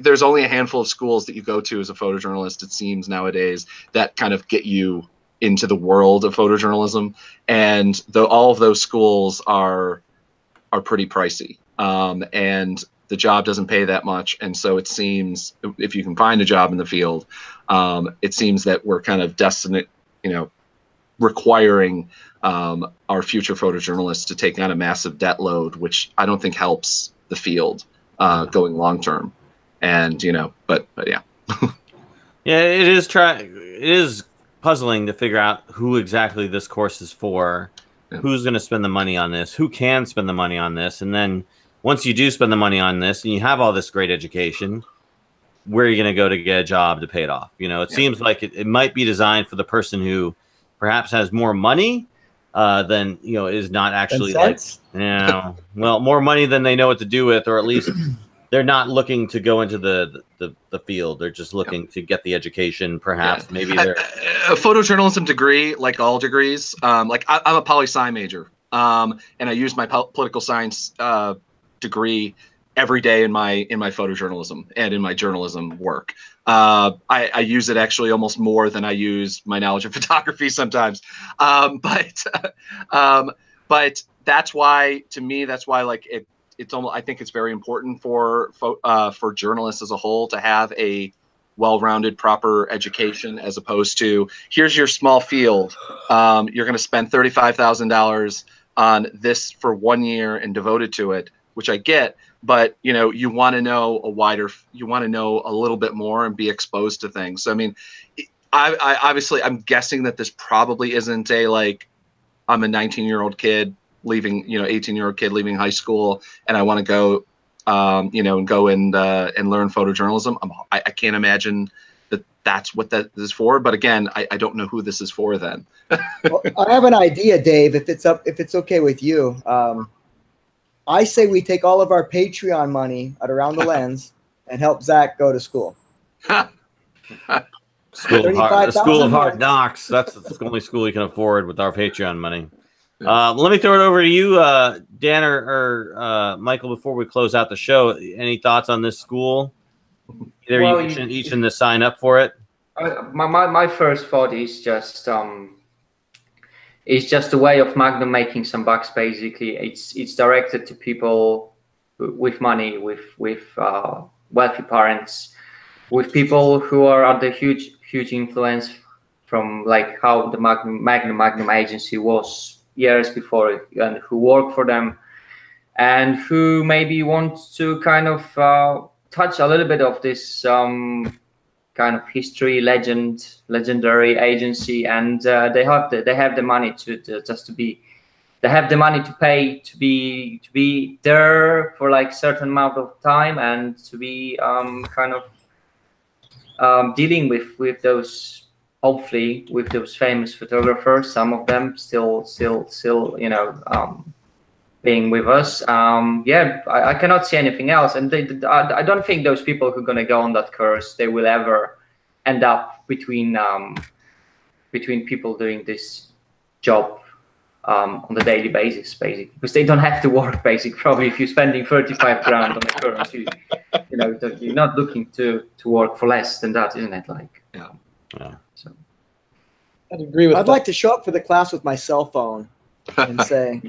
there's only a handful of schools that you go to as a photojournalist, it seems nowadays, that kind of get you into the world of photojournalism, and all of those schools are pretty pricey, and the job doesn't pay that much. And so it seems, if you can find a job in the field, it seems that we're kind of destined, you know, requiring our future photojournalists to take on a massive debt load, which I don't think helps the field going long term. And, you know, but yeah. Yeah, it is puzzling to figure out who exactly this course is for, who's going to spend the money on this, who can spend the money on this, and then once you do spend the money on this and you have all this great education, where are you going to go to get a job to pay it off? You know, it seems like it might be designed for the person who perhaps has more money than, you know, is not actually like, you know, well, more money than they know what to do with, or at least they're not looking to go into the field. They're just looking to get the education. Perhaps maybe they're a photojournalism degree, like all degrees. Like I'm a poli-sci major, and I use my political science degree every day in my photojournalism and in my journalism work. I use it actually almost more than I use my knowledge of photography sometimes. But that's why, to me, that's why, like, it's almost, I think it's very important for journalists as a whole to have a well-rounded, proper education, as opposed to, here's your small field. You're going to spend $35,000 on this for 1 year and devote it to it, which I get. But, you know, you want to know you want to know a little bit more and be exposed to things. So, I mean, I obviously, I'm guessing that this probably isn't a, like, I'm a 19-year-old kid leaving, you know, 18-year-old kid leaving high school, and I want to go, you know, and go and learn photojournalism. I can't imagine that that's what that is for. But again, I don't know who this is for then. Well, I have an idea, Dave, if it's okay with you. I say we take all of our Patreon money at Around the Lens and help Zach go to school. School of Hard Knocks. That's the only school you can afford with our Patreon money. Let me throw it over to you, Dan or Michael, before we close out the show. Any thoughts on this school? Either well, each in the sign up for it? My first thought is just it's just a way of Magnum making some bucks. Basically, it's directed to people with money, with wealthy parents, with people who are under huge influence from like how the Magnum agency was years before, and who work for them, and who maybe want to kind of touch a little bit of this kind of legendary agency, and they have the money they have the money to pay to be there for like certain amount of time, and to be kind of dealing with those, hopefully with those famous photographers, some of them still being with us. I cannot see anything else, and I don't think those people who are going to go on that course, they will ever end up between people doing this job on the daily basis, basically, because they don't have to work. Basically, probably if you're spending 35 grand on a course, you're not looking to work for less than that, isn't it? Like, yeah. So I'd agree with. I'd like to show up for the class with my cell phone and say,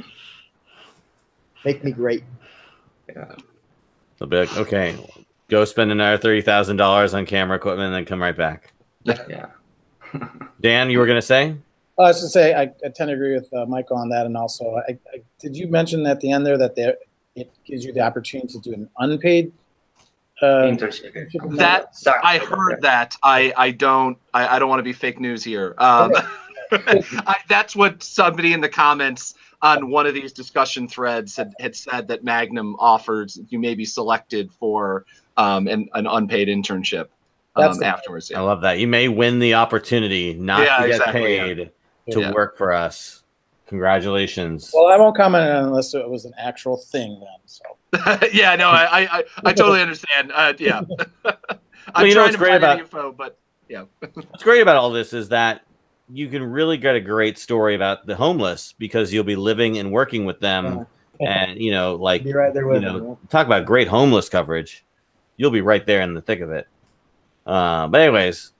"Make me great." Yeah. They'll be like, okay, go spend another $30,000 on camera equipment, and then come right back. Yeah. Dan, you were gonna say? I was to say I tend to agree with Michael on that, and also, did you mention at the end there that it gives you the opportunity to do an unpaid internship? I heard that. I don't want to be fake news here. That's what somebody in the comments on one of these discussion threads had said, that Magnum offers you may be selected for an unpaid internship afterwards. Yeah. I love that. You may win the opportunity not to get paid to work for us. Congratulations. Well, I won't comment on it unless it was an actual thing then. So. Yeah, no, I totally understand. Yeah. I'm trying to find any info, but yeah. What's great about all this is that you can really get a great story about the homeless, because you'll be living and working with them, and be right there with them. Talk about great homeless coverage. You'll be right there in the thick of it. But anyways,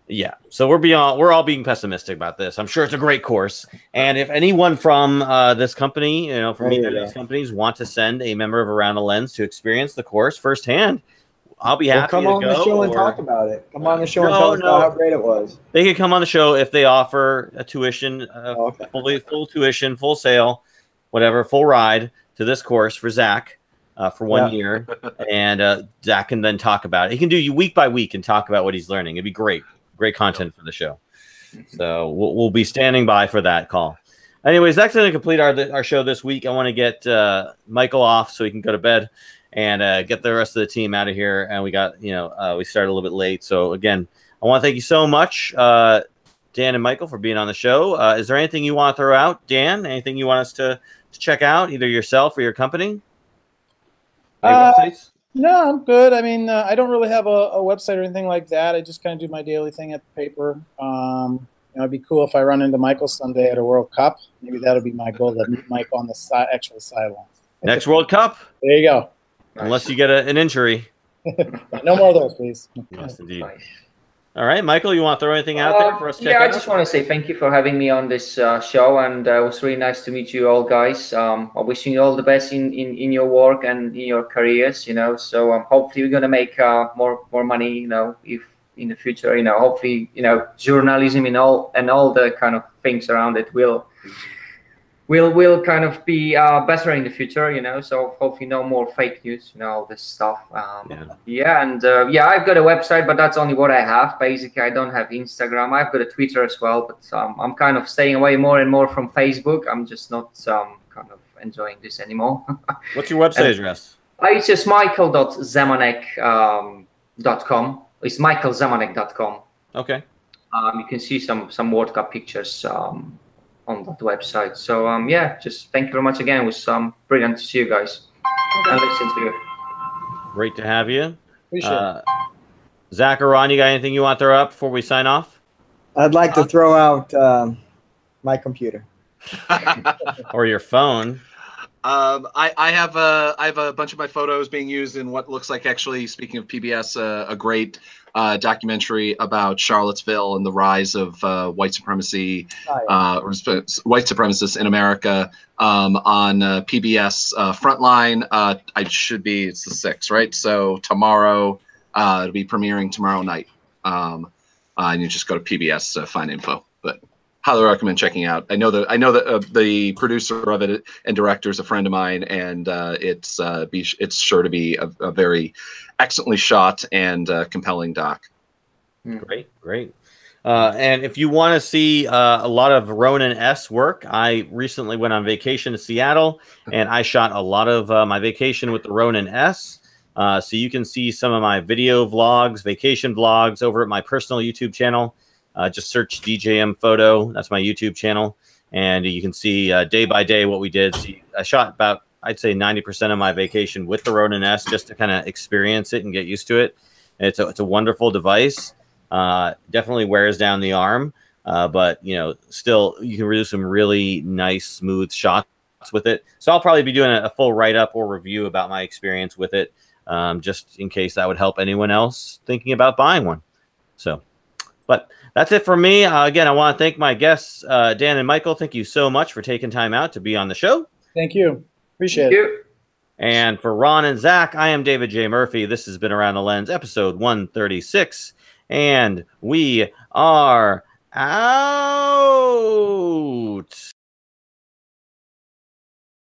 yeah. So we're all being pessimistic about this. I'm sure it's a great course, and if anyone from this company, from either of these companies, want to send a member of Around the Lens to experience the course firsthand, I'll be happy to go. Come on the show and talk about it. Come on the show and tell us how great it was. They can come on the show if they offer a tuition, full tuition, full sale, whatever, full ride to this course for Zach for 1 year. And Zach can then talk about it. He can do you week by week and talk about what he's learning. It'd be great. Great content for the show. So we'll be standing by for that call. Anyways, that's going to complete our show this week. I want to get Michael off so he can go to bed, and get the rest of the team out of here. And we got, we started a little bit late. So again, I want to thank you so much, Dan and Michael, for being on the show. Is there anything you want to throw out, Dan? Anything you want us to check out, either yourself or your company? Websites? No, I'm good. I mean, I don't really have a website or anything like that. I just kind of do my daily thing at the paper. It'd be cool if I run into Michael someday at a World Cup. Maybe that'll be my goal, to meet Mike on the actual sidelines. Next World Cup? There you go. Unless you get an injury. No more of those, please. Yes, indeed. All right, Michael, you want to throw anything out there for us to check out? I just want to say thank you for having me on this show, and it was really nice to meet you all, guys. I'm wishing you all the best in your work and in your careers, so hopefully we're going to make more money, if in the future, hopefully, journalism and all the kind of things around it will kind of be better in the future, so hopefully no more fake news, all this stuff. I've got a website, but that's only what I have. Basically, I don't have Instagram. I've got a Twitter as well, but I'm kind of staying away more and more from Facebook. I'm just not kind of enjoying this anymore. What's your website address? It's just michael.zemanek.com. It's michaelzemanek.com. Okay. You can see some World Cup pictures on that website. So just thank you very much again. It was brilliant to see you guys and listen to you. Great to have you. Zach or Ron, you got anything you want to throw up before we sign off? I'd like to throw out my computer. Or your phone. I have a bunch of my photos being used in what looks like, actually, speaking of PBS, a great documentary about Charlottesville and the rise of white supremacy, white supremacists in America on PBS Frontline. It's the 6th, right? So tomorrow It'll be premiering tomorrow night. And you just go to PBS to find info. But highly recommend checking out. I know that the producer of it and director is a friend of mine, and it's sure to be a very excellently shot and compelling doc. Great. And if you want to see a lot of Ronan S work, I recently went on vacation to Seattle, and I shot a lot of my vacation with the Ronan S. So you can see some of my video vlogs, vacation vlogs over at my personal YouTube channel. Just search DJM Photo. That's my YouTube channel. And you can see day by day what we did. So I shot about, I'd say 90% of my vacation with the Ronin S just to kind of experience it and get used to it. And it's a wonderful device. Definitely wears down the arm. But, still you can do some really nice, smooth shots with it. So I'll probably be doing a full write-up or review about my experience with it. Just in case that would help anyone else thinking about buying one. But that's it for me. Again, I want to thank my guests, Dan and Michael. Thank you so much for taking time out to be on the show. Thank you. Appreciate it. And for Ron and Zach, I am David J. Murphy. This has been Around the Lens, episode 136. And we are out.